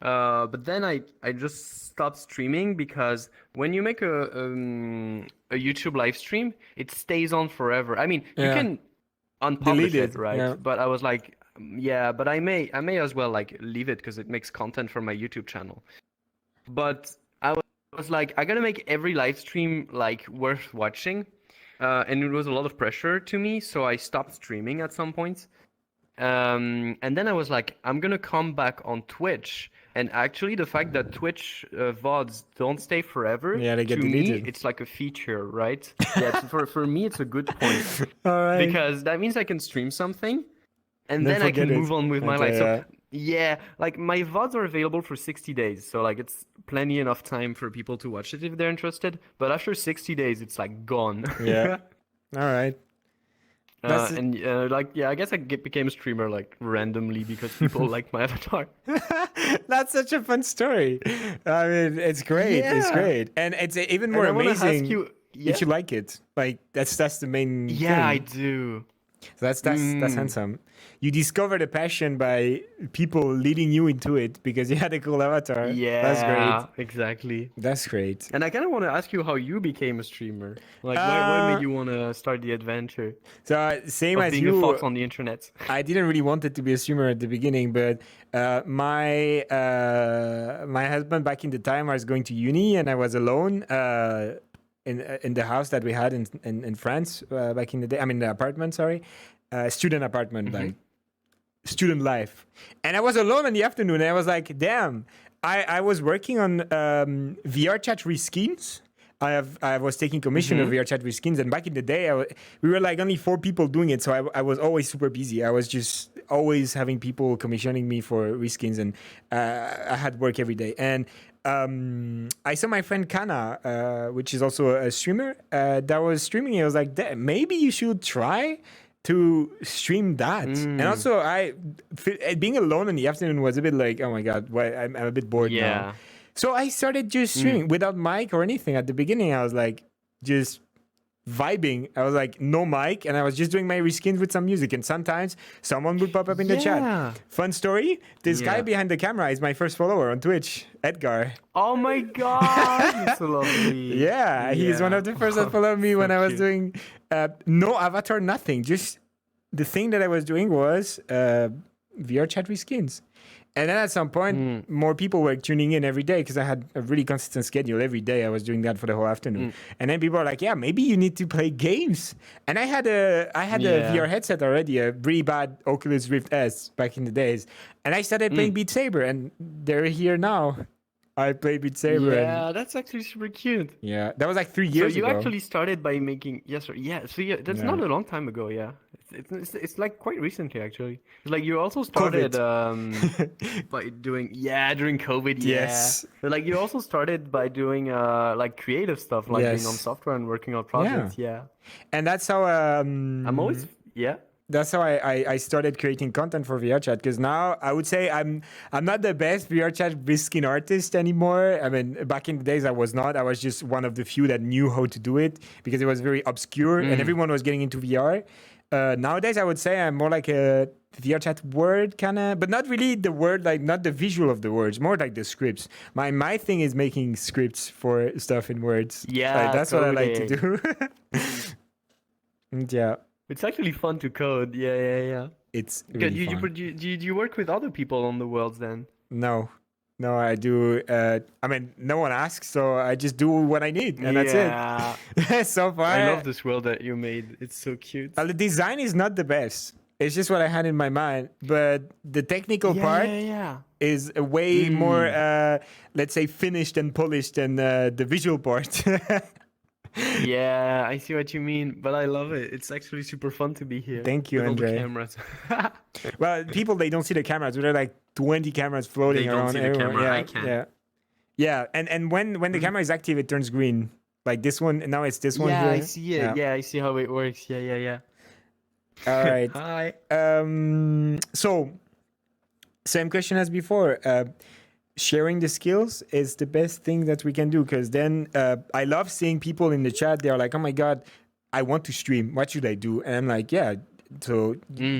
But then I just stopped streaming because when you make a YouTube live stream, it stays on forever. I mean, you Yeah. can unpublish Delete it, it, right? yeah. But I was like, yeah, but I may as well like leave it because it makes content for my YouTube channel. But I was like, I gotta make every live stream like worth watching, and it was a lot of pressure to me, so I stopped streaming at some point. And then I was like, I'm gonna come back on Twitch. And actually, the fact that Twitch VODs don't stay forever, Yeah, they get to deleted. me, it's like a feature, right? Yeah, for me, it's a good point. All right. Because that means I can stream something, and Then then I can forget it. move on with my Okay, life. yeah. So, yeah, like my VODs are available for 60 days. So, like, it's plenty enough time for people to watch it if they're interested. But after 60 days, it's like gone. Yeah. All right. That's it. And like, yeah, I guess I became a streamer like randomly because people like my avatar. That's such a fun story. I mean, it's great. It's Yeah. great, and it's even more And I wanna amazing ask you, yeah, if you like it. Like that's the main yeah, I thing. do. That's Mm. handsome. You discovered a passion by people leading you into it because you had a cool avatar. Yeah, That's great. exactly. That's great. And I kind of want to ask you how you became a streamer. Like, what Uh, made you want to start the adventure So same of as being a you, fox on the internet? I didn't really want it to be a streamer at the beginning, but my husband back in the time I was going to uni and I was alone in the house that we had in France back in the day. I mean the apartment, sorry, student apartment, like student life. And I was alone in the afternoon. And I was like, damn, I was working on VR chat reskins. I was taking commission of VR chat reskins, and back in the day, we were like only 4 people doing it, so I was always super busy. I was just always having people commissioning me for reskins, and I had work every day. And I saw my friend Kana, which is also a streamer, that was streaming. I was like, maybe you should try to stream that. And also, being alone in the afternoon was a bit like, oh my god, I'm a bit bored now. So I started just streaming without mic or anything. At the beginning, I was like, just vibing. I was like, no mic, and I was just doing my reskins with some music. And sometimes someone would pop up in the chat. Fun story, this guy behind the camera is my first follower on Twitch, Edgar. Oh my god, that's so lovely. Yeah, he's one of the first that followed me when I was doing no avatar, nothing. Just the thing that I was doing was VR chat reskins. And then at some point, more people were tuning in every day because I had a really consistent schedule. Every day I was doing that for the whole afternoon. And then people were like, yeah, maybe you need to play games. And I had a VR headset already, a really bad Oculus Rift S back in the days. And I started playing Beat Saber, and they're here now. I play Beat Saber. Yeah, that's actually super cute. Yeah, that was like 3 years ago. So you actually started by making so yeah, that's not a long time ago. Yeah, it's like quite recently actually. It's like you also started by doing during COVID. Yes. But like you also started by doing like creative stuff, like being on software and working on projects. Yeah. And that's how I'm always that's how I started creating content for VR chat, because now I would say I'm not the best VR chat reskin artist anymore. I mean, back in the days I was not. I was just one of the few that knew how to do it because it was very obscure and everyone was getting into VR. Nowadays I would say I'm more like a VR chat word kind of, but not really the word, like not the visual of the words, more like the scripts. My thing is making scripts for stuff in words. Yeah, like, that's coding. what I like to do. And yeah. It's actually fun to code. Yeah. It's really fun. Do you work with other people on the worlds then? No. No, I do. I mean, no one asks, so I just do what I need, and that's Yeah. it. So far, I love this world that you made. It's so cute. the design is not the best. It's just what I had in my mind, but the technical part Yeah. is a way more, let's say, finished and polished than the visual part. Yeah, I see what you mean, but I love it. It's actually super fun to be here. Thank you, with all the Andre. cameras. Well, people, they don't see the cameras. There are like 20 cameras floating They don't around see the everywhere. camera. Yeah, I can. yeah, yeah. And when the camera is active, it turns green. Like this one. Now it's this one Yeah, here. I see it. Yeah, I see how it works. Yeah. All right. Hi. So, same question as before. Sharing the skills is the best thing that we can do, because then I love seeing people in the chat. They're like, "Oh my god, I want to stream. What should I do?" And I'm like, "Yeah, so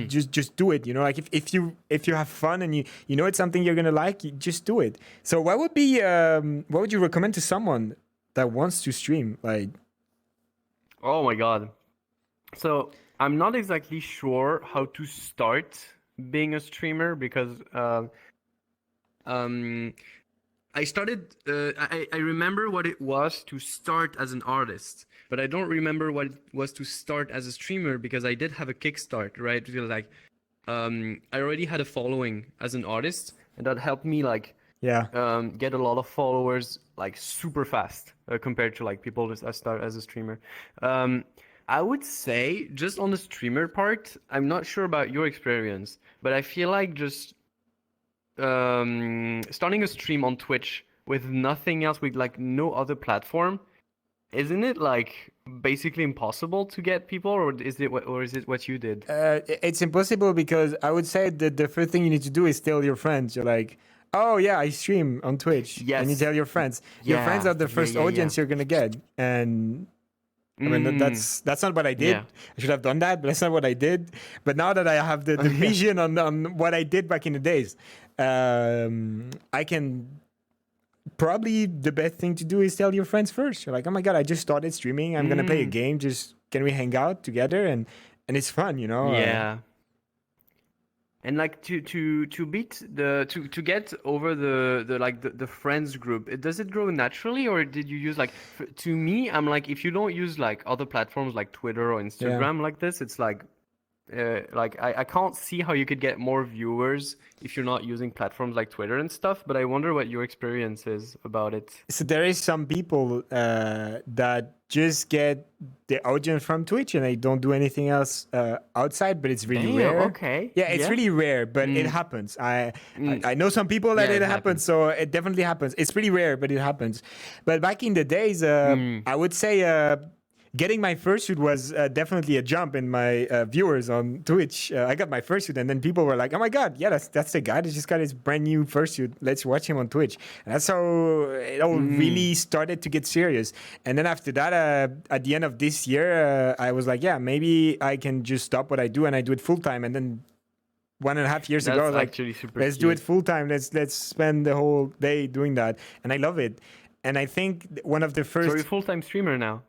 just do it. You know, like if you have fun and you know it's something you're gonna like, you just do it." So what would you recommend to someone that wants to stream? Like, Oh my god. So I'm not exactly sure how to start being a streamer because I started. I remember what it was to start as an artist, but I don't remember what it was to start as a streamer because I did have a kickstart, right? Like, I already had a following as an artist, and that helped me like yeah, get a lot of followers like super fast compared to like people that start as a streamer. I would say just on the streamer part, I'm not sure about your experience, but I feel like just starting a stream on Twitch with nothing else, with like no other platform, isn't it like basically impossible to get people, or is it what you did? it's impossible, because I would say that the first thing you need to do is tell your friends. You're like, "Oh yeah, I stream on Twitch," and you Yes. tell your friends. Your friends Yeah, are the first yeah. audience you're gonna get, and I mean, that's not what I did. Yeah. I should have done that, but that's not what I did. But now that I have the vision on what I did back in the days, I can probably, the best thing to do is tell your friends first. You're like, "Oh my god, I just started streaming. I'm gonna play a game. Just can we hang out together?" And it's fun, you know. Yeah. And like to beat to get over the friends group, does it grow naturally, or did you use like to me, I'm like, if you don't use like other platforms like Twitter or Instagram like this, it's like I can't see how you could get more viewers if you're not using platforms like Twitter and stuff, but I wonder what your experience is about it. So there is some people that just get the audience from Twitch and they don't do anything else outside, but it's really Damn, rare. okay. Yeah, it's Yeah. really rare, but it happens. I know some people that Yeah, it it happens, happens. so it definitely happens. It's pretty rare, but it happens. But back in the days, I would say getting my fursuit was definitely a jump in my viewers on Twitch. I got my fursuit, and then people were like, "Oh my god, yeah, that's the guy that just got his brand new fursuit. Let's watch him on Twitch." And that's how it all really started to get serious. And then after that, at the end of this year, I was like, "Yeah, maybe I can just stop what I do and I do it full time." And then 1.5 years ago, I was like, actually super "Let's do it full time. Let's spend the whole day doing that." And I love it. And I think one of the first. So you're a full-time streamer now.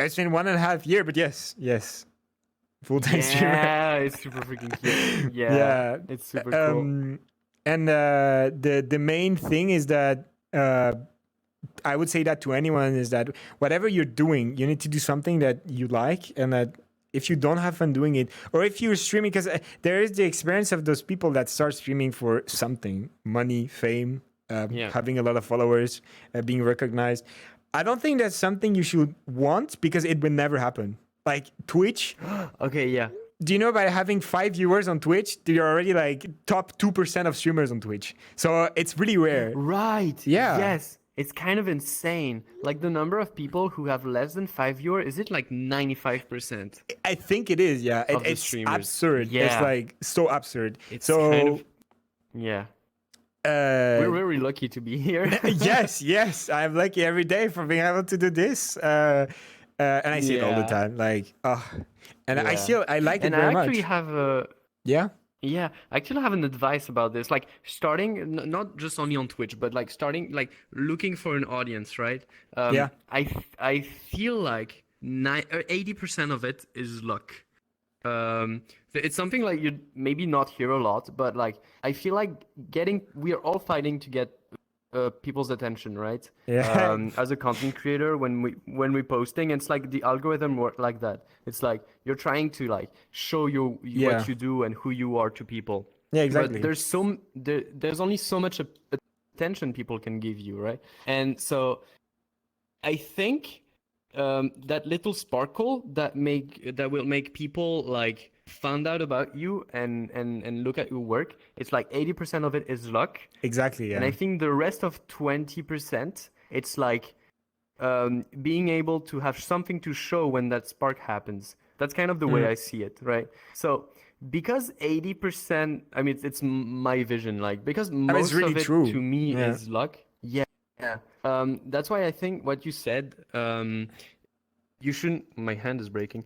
It's been 1.5 years, but yes, full-time streamer. Yeah, it's super freaking cute. Yeah, Yeah. it's super cool. And the main thing is that I would say that to anyone is that whatever you're doing, you need to do something that you like, and that if you don't have fun doing it, or if you're streaming, because there is the experience of those people that start streaming for something, money, fame, having a lot of followers, being recognized. I don't think that's something you should want, because it will never happen. Like Twitch. Okay, yeah. Do you know, by having 5 viewers on Twitch, you're already like top 2% of streamers on Twitch. So it's really rare. Right. Yeah. Yes. It's kind of insane. Like the number of people who have less than 5 viewers, is it like 95%? I think it is, yeah. Of the It's streamers. absurd. Yeah. It's like so absurd. It's so kind of, yeah. We're very lucky to be here. yes. I'm lucky every day for being able to do this. And I see it all the time. Like, and I like it and very I much. actually have a Yeah? Yeah, I actually have an advice about this. Like starting, not just only on Twitch, but like starting, like looking for an audience, right? I feel like 80% of it is luck. It's something like you'd maybe not hear a lot, but like I feel like we are all fighting to get people's attention, right? Yeah. As a content creator, when we posting, it's like the algorithm work like that. It's like you're trying to like show Yeah. what you do and who you are to people. Yeah, But exactly. there's only so much attention people can give you, right? And so I think that little sparkle that will make people like find out about you and look at your work. It's like 80% of it is luck, Exactly, and I yeah. think the rest of 20%, it's like being able to have something to show when that spark happens. That's kind of the way I see it, right? So because 80%, I mean, it's my vision, like because I mean, it's most really of it true. to me Yeah. is luck. Yeah. That's why I think what you said, you shouldn't, my hand is breaking.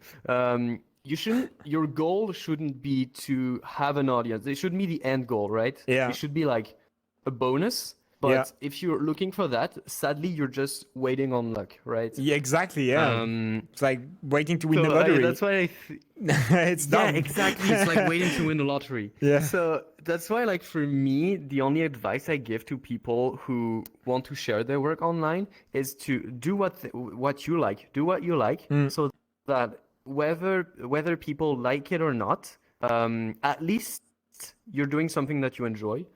Your goal shouldn't be to have an audience. It should be the end goal, right? Yeah. It should be like a bonus. But Yeah. if you're looking for that, sadly, you're just waiting on luck, right? Yeah, exactly, yeah. It's like waiting to win the So lottery. that's why It's yeah, done. exactly. It's like waiting to win the lottery. Yeah. So that's why, like, for me, the only advice I give to people who want to share their work online is to do what you like. Do what you like, so that whether people like it or not, at least you're doing something that you enjoy.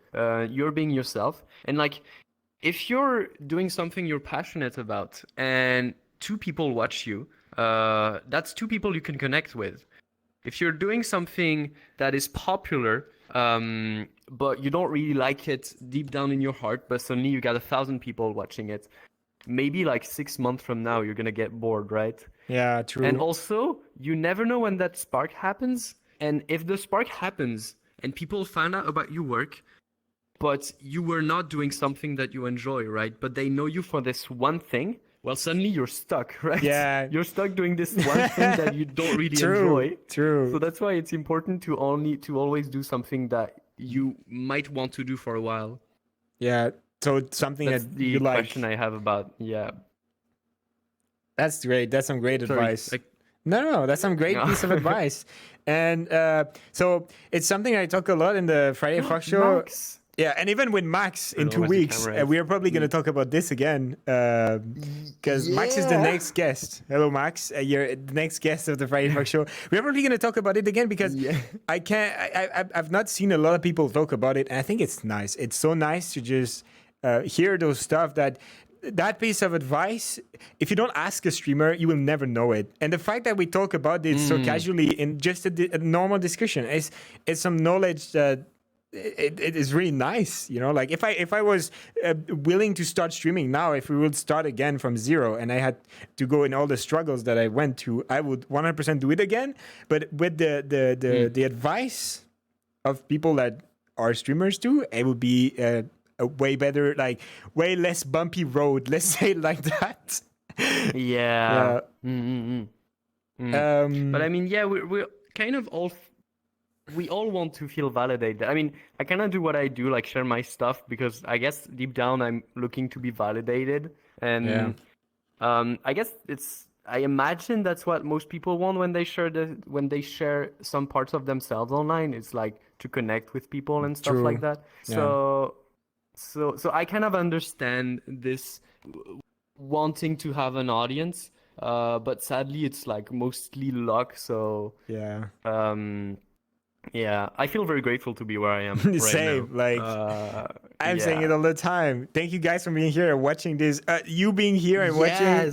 You're being yourself, and like, if you're doing something you're passionate about, and two people watch you, that's two people you can connect with. If you're doing something that is popular, but you don't really like it deep down in your heart, but suddenly you got 1,000 people watching it, maybe like 6 months from now, you're gonna get bored, right? Yeah, true. And also, you never know when that spark happens. And if the spark happens and people find out about your work, but you were not doing something that you enjoy, right? But they know you for this one thing, well, suddenly you're stuck, right? Yeah. You're stuck doing this one thing that you don't really True, enjoy. true. So that's why it's important to always do something that you might want to do for a while. Yeah. So it's something That's that the you like. question I have about, yeah. That's great. That's some great Sorry, advice. No, that's some great No. piece of advice. And so it's something I talk a lot in the Friday Fox show. Max. Yeah, and even with Max in know 2 where the weeks, camera is. we are probably going to talk about this again because Max is the Yeah. next guest. Hello, Max. You're the next guest of the Friday Fox show. We're probably going to talk about it again because Yeah. I've not seen a lot of people talk about it, and I think it's nice. It's so nice to just hear those stuff that piece of advice, if you don't ask a streamer, you will never know it. And the fact that we talk about it so casually in just a normal discussion is some knowledge that it is really nice, you know. Like if I was willing to start streaming now, if we would start again from zero and I had to go in all the struggles that I went to, I would 100% do it again. But with the advice of people that are streamers too, it would be a way better, like way less bumpy road. Let's say it like that. Yeah. Yeah. But I mean, yeah, we're kind of we all want to feel validated. I mean, I kind of do what I do, like share my stuff, because I guess deep down I'm looking to be validated. And I guess I imagine that's what most people want when they share some parts of themselves online. It's like to connect with people and stuff True. like that. Yeah. So I kind of understand this wanting to have an audience, but sadly it's like mostly luck. So Yeah. yeah, I feel very grateful to be where I am right Same. now. Like I'm saying it all the time. Thank you guys for being here and watching this. You being here and watching.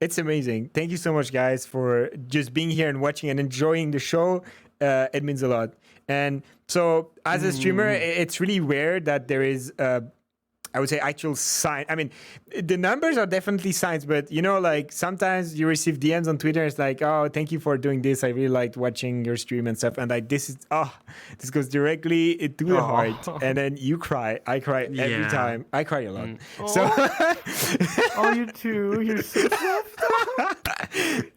It's amazing. Thank you so much, guys, for just being here and watching and enjoying the show. It means a lot. And so, as a streamer, it's really rare that there is, I would say, actual sign. I mean, the numbers are definitely signs, but you know, like sometimes you receive DMs on Twitter. It's like, oh, thank you for doing this. I really liked watching your stream and stuff. And like, this goes directly to the heart. And then you cry. I cry every time. I cry a lot. So, oh, you too. You're so soft.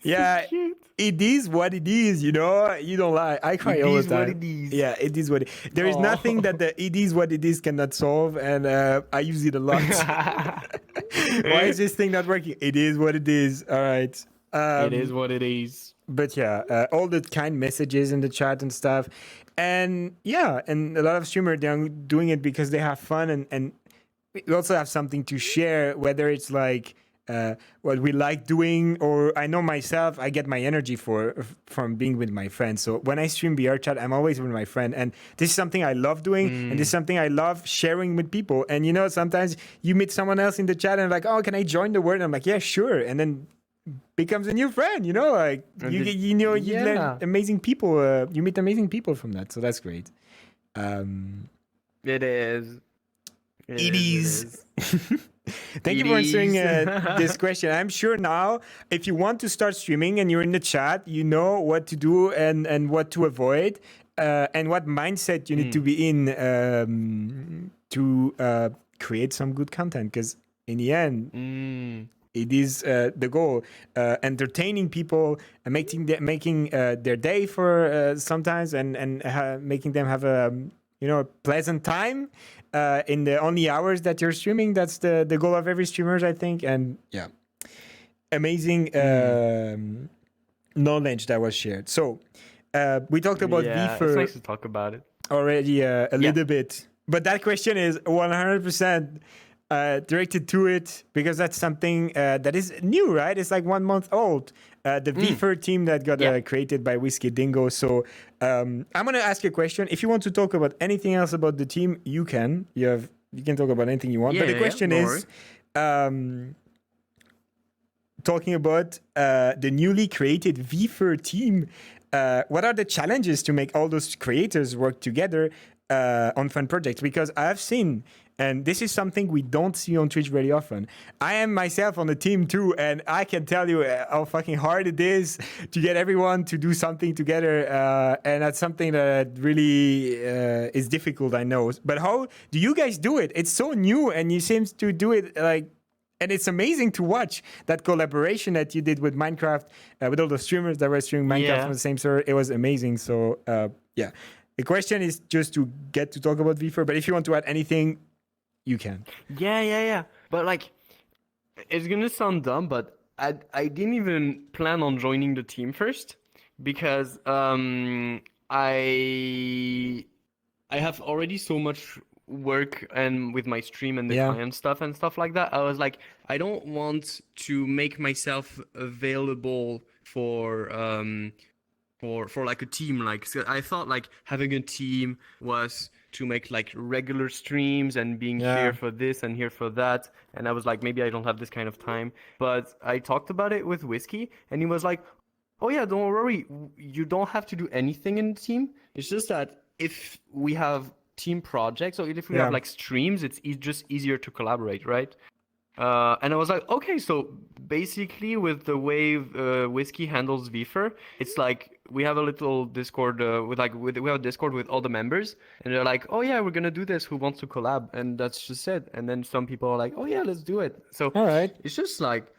yeah. Cute. It is what it is, you know. You don't lie. I cry all the time. It is what it is. Yeah, it is what it is. There is nothing that the it is what it is cannot solve, and I use it a lot. Why is this thing not working? It is what it is. All right. It is what it is. But yeah, all the kind messages in the chat and stuff, and yeah, and a lot of streamers, they're doing it because they have fun, and we also have something to share, whether it's like what we like doing, or I know myself, I get my energy from being with my friends. So when I stream VR chat, I'm always with my friend, and this is something I love doing, and this is something I love sharing with people. And you know, sometimes you meet someone else in the chat and like, oh, can I join the word? And I'm like, yeah, sure. And then becomes a new friend, you know, like you learn amazing people, you meet amazing people from that. So that's great. It is. It is. Thank you for answering this question. I'm sure now, if you want to start streaming and you're in the chat, you know what to do and what to avoid, and what mindset you need to be in to create some good content. Because in the end, it is the goal. Entertaining people, making their day for sometimes, and making them have a pleasant time in the only hours that you're streaming. That's the goal of every streamer, I think. And yeah, amazing knowledge that was shared. So we talked about It's nice to talk about it already a little bit, but that question is 100% directed to it, because that's something that is new, right? It's like 1 month old. The VFur team that got created by Whiskey Dingo. So I'm gonna ask you a question. If you want to talk about anything else about the team, you can. You can talk about anything you want. But the question is, talking about the newly created VFur team. What are the challenges to make all those creators work together on fun projects? Because I've seen, and this is something we don't see on Twitch very often. I am myself on the team too, and I can tell you how fucking hard it is to get everyone to do something together. And that's something that really is difficult, I know. But how do you guys do it? It's so new, and you seem to do it like... And it's amazing to watch that collaboration that you did with Minecraft, with all the streamers that were streaming Minecraft on the same server. It was amazing. So, yeah. The question is just to get to talk about VFur, but if you want to add anything, you can. Yeah. But like, it's gonna sound dumb, but I didn't even plan on joining the team first, because I have already so much work and with my stream and the client stuff and stuff like that. I was like, I don't want to make myself available for like a team. Like, so I thought like having a team was to make like regular streams and being here for this and here for that. And I was like, maybe I don't have this kind of time. But I talked about it with Whiskey, and he was like, oh yeah, don't worry, you don't have to do anything in the team. It's just that if we have team projects, or if we have like streams, it's just easier to collaborate, right? And I was like, okay, so basically with the way Whiskey handles VFur, it's like we have a little Discord we have a Discord with all the members, and they're like, oh yeah, we're gonna do this, who wants to collab? And that's just it. And then some people are like, oh yeah, let's do it. So all right, it's just like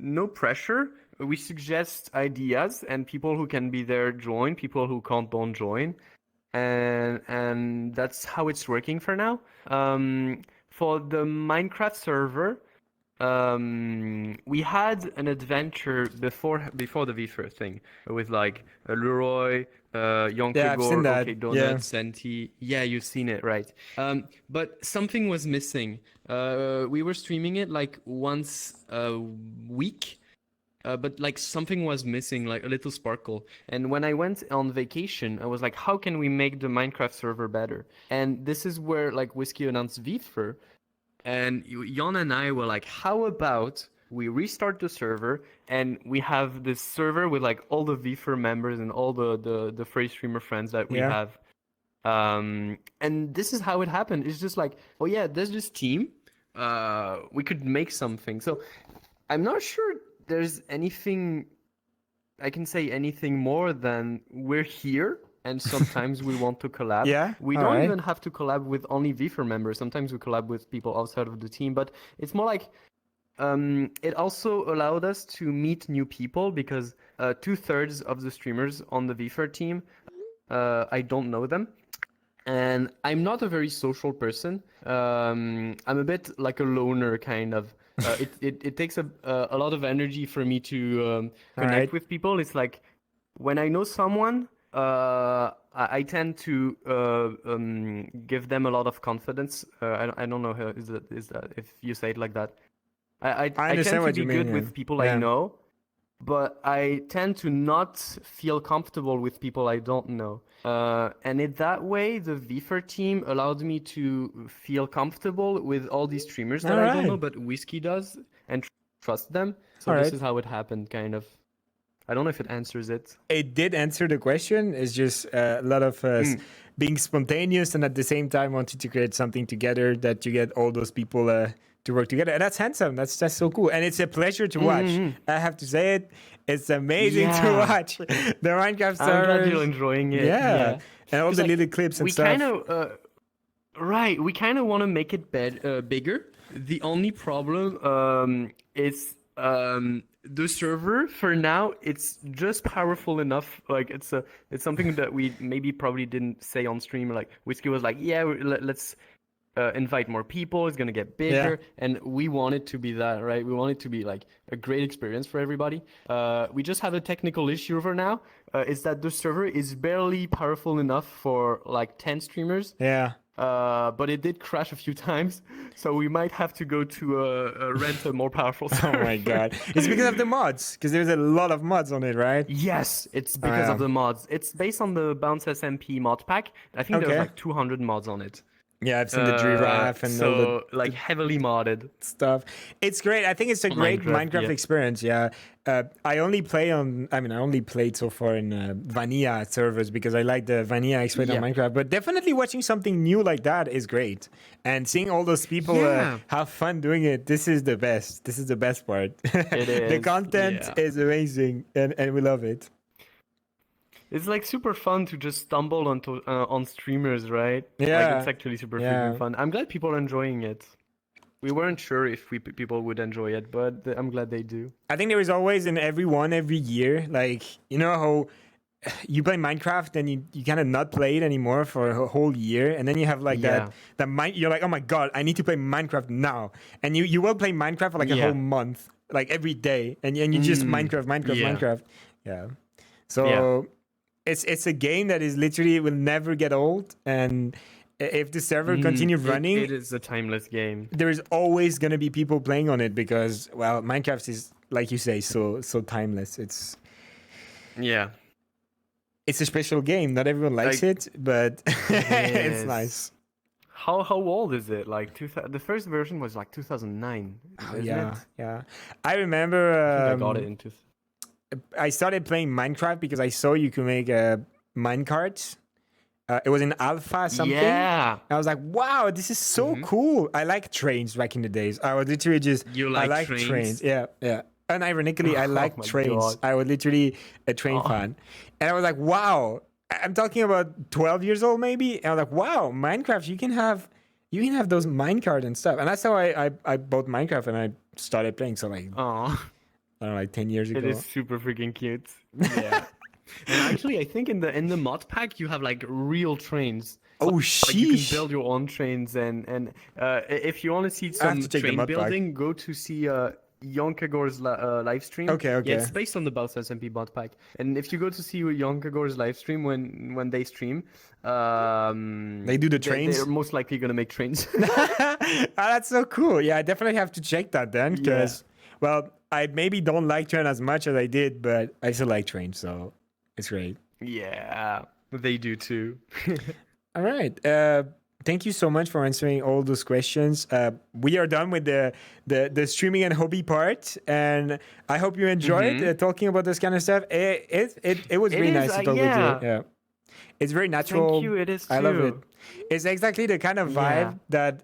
no pressure. We suggest ideas, and people who can be there join, people who can't don't join. And that's how it's working for now. For the Minecraft server, we had an adventure before the VFur thing with like Leroy, Yonkigor, OK Donut, Senti. Yeah, you've seen it, right? But something was missing. We were streaming it like once a week. But like something was missing, like a little sparkle. And when I went on vacation, I was like, how can we make the Minecraft server better? And this is where like Whiskey announced VFur. And Jan and I were like, how about we restart the server and we have this server with like all the VFur members and all the free streamer friends that we have. And this is how it happened. It's just like, oh yeah, there's this team. We could make something. So I'm not sure there's anything I can say anything more than we're here and sometimes we want to collab. We don't even have to collab with only VFur members. Sometimes we collab with people outside of the team, but it's more like it also allowed us to meet new people, because 2/3 of the streamers on the VFur team, I don't know them. And I'm not a very social person. I'm a bit like a loner kind of. It takes a lot of energy for me to connect with people. It's like when I know someone, I tend to give them a lot of confidence. I don't know how is that if you say it like that. I I understand tend to what be you good mean. with people I Yeah. know, but I tend to not feel comfortable with people I don't know. And in that way, the VFR team allowed me to feel comfortable with all these streamers that All I don't know, right. but Whiskey does, and trust them. So All this right. is how it happened, kind of. I don't know if it answers it. It did answer the question. It's just a lot of being spontaneous and at the same time wanting to create something together that you get all those people to work together. And that's handsome. That's so cool. And it's a pleasure to watch. I have to say it. It's amazing to Yeah. watch the Minecraft I'm glad you're servers. enjoying it. Yeah. And all 'Cause, the like, little clips and we stuff. kind of right. We kind of want to make it bigger. The only problem is the server for now. It's just powerful enough. Like it's something that we maybe probably didn't say on stream. Like Whiskey was like, yeah, let's invite more people. It's gonna get bigger, and we want it to be that, right? We want it to be like a great experience for everybody. We just have a technical issue for now. Is that the server is barely powerful enough for like 10 streamers. Yeah. But it did crash a few times, so we might have to go to rent a more powerful Oh server. my god. It's because of the mods. Because there's a lot of mods on it, right? Yes, it's because of the mods. It's based on the Bounce SMP mod pack. I think Okay. there's like 200 mods on it. Yeah, I've seen the giraffe and all so like heavily modded stuff. It's great. I think it's a great Minecraft experience. Yeah. I only played so far in vanilla servers because I like the vanilla experience on Minecraft. But definitely watching something new like that is great. And seeing all those people have fun doing it, this is the best. This is the best part. It is. The content is amazing and we love it. It's like super fun to just stumble onto on streamers, right? Yeah. Like it's actually super freaking fun. I'm glad people are enjoying it. We weren't sure if people would enjoy it, but I'm glad they do. I think there is always in every year, like, you know how you play Minecraft and you kind of not play it anymore for a whole year, and then you have like you're like, oh my god, I need to play Minecraft now, and you will play Minecraft for like a whole month, like every day, and you just Minecraft. Yeah. So it's a game that is literally will never get old, and if the server continue running, it is a timeless game. There is always gonna be people playing on it because, well, Minecraft is, like you say, so timeless. It's a special game. Not everyone likes it, but it's nice. How old is it? Like the first version was like 2009. Yeah. I remember. I got it into. I started playing Minecraft because I saw you could make minecarts. It was in alpha something. Yeah. I was like, wow, this is so cool. I like trains back in the days. I was literally just. I like trains. Yeah. And ironically, I like trains. God. I was literally a train fan. And I was like, wow. I'm talking about 12 years old maybe. And I was like, wow, Minecraft, you can have those minecart and stuff. And that's how I bought Minecraft and I started playing. So like, I don't know, like 10 years ago. It is super freaking cute. Yeah. And actually, I think in the mod pack you have like real trains. Oh, sheesh. Like you can build your own trains, and if you want to see some train building, go to see Yonkagor's live stream. Okay. Yeah, it's based on the Bounce SMP mod pack. And if you go to see Yonkagor's live stream when they stream, they do the trains. They're most likely gonna make trains. That's so cool. Yeah, I definitely have to check that then because, well, I maybe don't like train as much as I did, but I still like trains, so it's great. Yeah, they do too. All right. Thank you so much for answering all those questions. We are done with the streaming and hobby part, and I hope you enjoyed talking about this kind of stuff. It was really nice to talk with you. Yeah, it's very natural. Thank you. It is too. I love it. It's exactly the kind of vibe that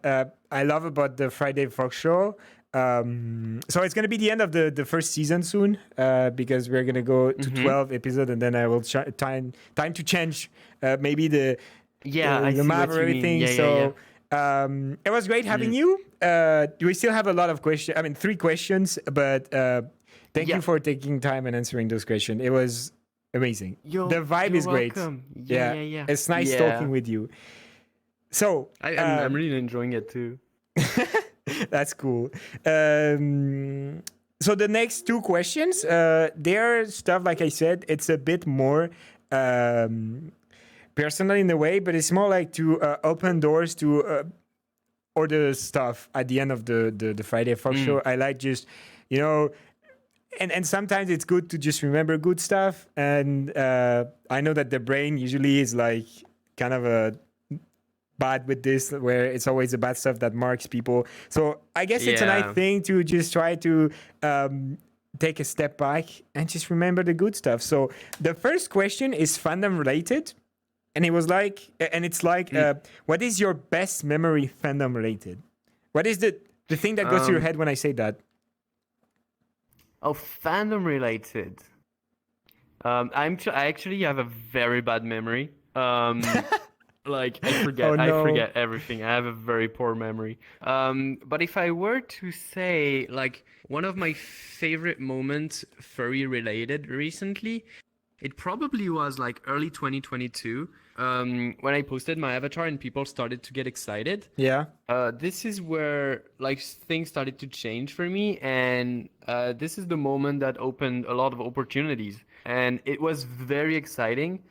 I love about the Friday Fox Show. So it's gonna be the end of the first season soon, because we're gonna go to 12 episodes, and then I will time to change maybe the map or everything. It was great having you. We still have a lot of questions. I mean, 3 questions, but thank you for taking time and answering those questions. It was amazing. The vibe is great. Yeah. It's nice talking with you. So I'm really enjoying it too. That's cool. So the next 2 questions, they're stuff, like I said, it's a bit more personal in a way, but it's more like to open doors to order stuff at the end of the Friday Fox show. I like just, you know, and sometimes it's good to just remember good stuff. And I know that the brain usually is like kind of a bad with this, where it's always the bad stuff that marks people. So I guess it's a nice thing to just try to take a step back and just remember the good stuff. So the first question is fandom related. And it was like, and it's like, what is your best memory fandom related? What is the thing that goes to your head when I say that? Oh, fandom related. I actually have a very bad memory. Like I forget everything. I have a very poor memory. But if I were to say like one of my favorite moments furry related recently, it probably was like early 2022 when I posted my avatar and people started to get excited. Yeah. This is where like things started to change for me, and this is the moment that opened a lot of opportunities. And it was very exciting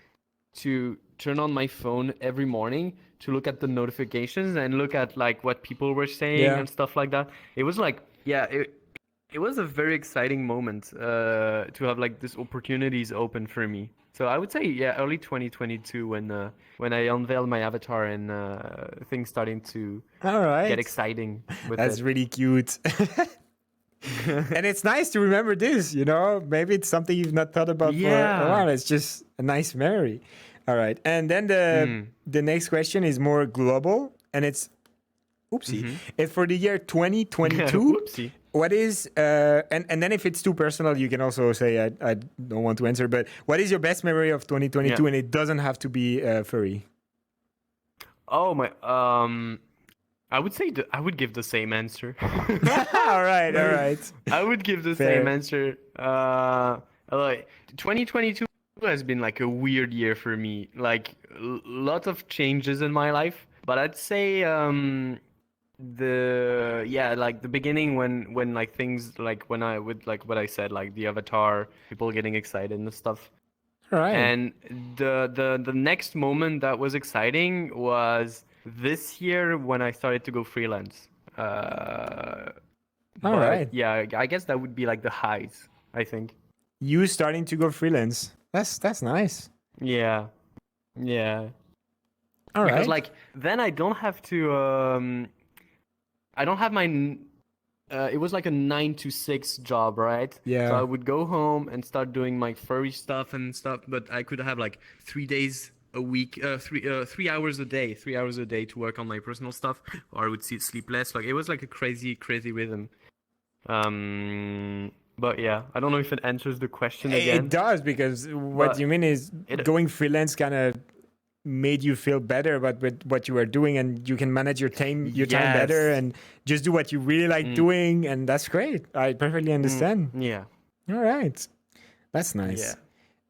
to turn on my phone every morning to look at the notifications and look at like what people were saying and stuff like that. It was like, it was a very exciting moment to have like these opportunities open for me. So I would say, early 2022 when I unveiled my avatar and things starting to get exciting with That's it. really cute. And it's nice to remember this, you know? Maybe it's something you've not thought about for a while. It's just a nice memory. All right. And then the next question is more global, and it's It's for the year 2022. What is and then if it's too personal, you can also say I don't want to answer. But what is your best memory of 2022? And it doesn't have to be furry. Oh my, I would say I would give the same answer. all right. I would give the same answer. Like 2022 has been like a weird year for me. Like lots of changes in my life, but I'd say like the beginning when like things like when I would like what I said, like the avatar, people getting excited and stuff. Right. And the next moment that was exciting was this year when I started to go freelance. Right. Yeah, I guess that would be like the highs, I think. You starting to go freelance. That's nice. Yeah. All right. Because like then I don't have to I don't have my it was like a 9 to 6 job, right? Yeah. So I would go home and start doing my furry stuff and stuff, but I could have like 3 days a week, 3 hours a day to work on my personal stuff, or I would sleep less. Like it was like a crazy rhythm. But yeah, I don't know if it answers the question again. It does, because what you mean is going freelance kind of made you feel better about what you were doing, and you can manage your time better and just do what you really like doing, and that's great. I perfectly understand. Yeah. All right. That's nice.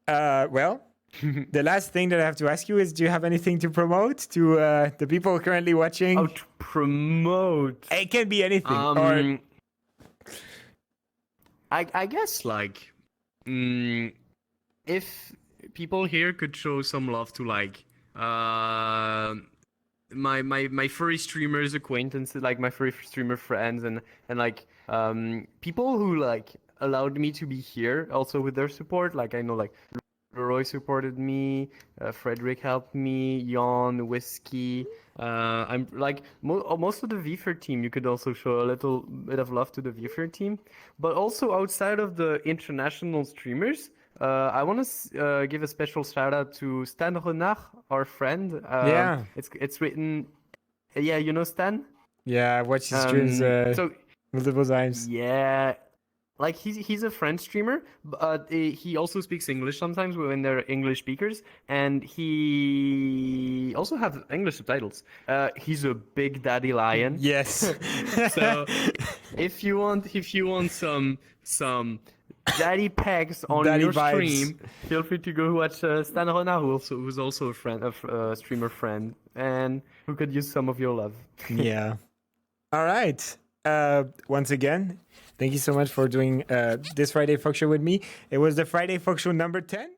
Yeah. Well, the last thing that I have to ask you is, do you have anything to promote to the people currently watching? Oh, to promote. It can be anything. Or I guess like if people here could show some love to like my furry streamers acquaintances, like my furry streamer friends, and like people who like allowed me to be here also with their support. Like I know like Leroy supported me, Frederick helped me, Jan, Whiskey. I'm like most of the VFIR team. You could also show a little bit of love to the VFIR team, but also outside of the international streamers. I want to give a special shout out to Stan Renard, our friend. It's written. Yeah, you know Stan? Yeah, I watched his streams multiple times. Yeah, like he's a French streamer, but he also speaks English sometimes when they're English speakers, and he also has English subtitles. He's a big daddy lion. Yes. So if you want some daddy pegs on daddy your vibes. stream, feel free to go watch Stan Renard, who's also a streamer friend, and who could use some of your love. Yeah. All right. Once again, thank you so much for doing this Friday Fox Show with me. It was the Friday Fox Show number 10.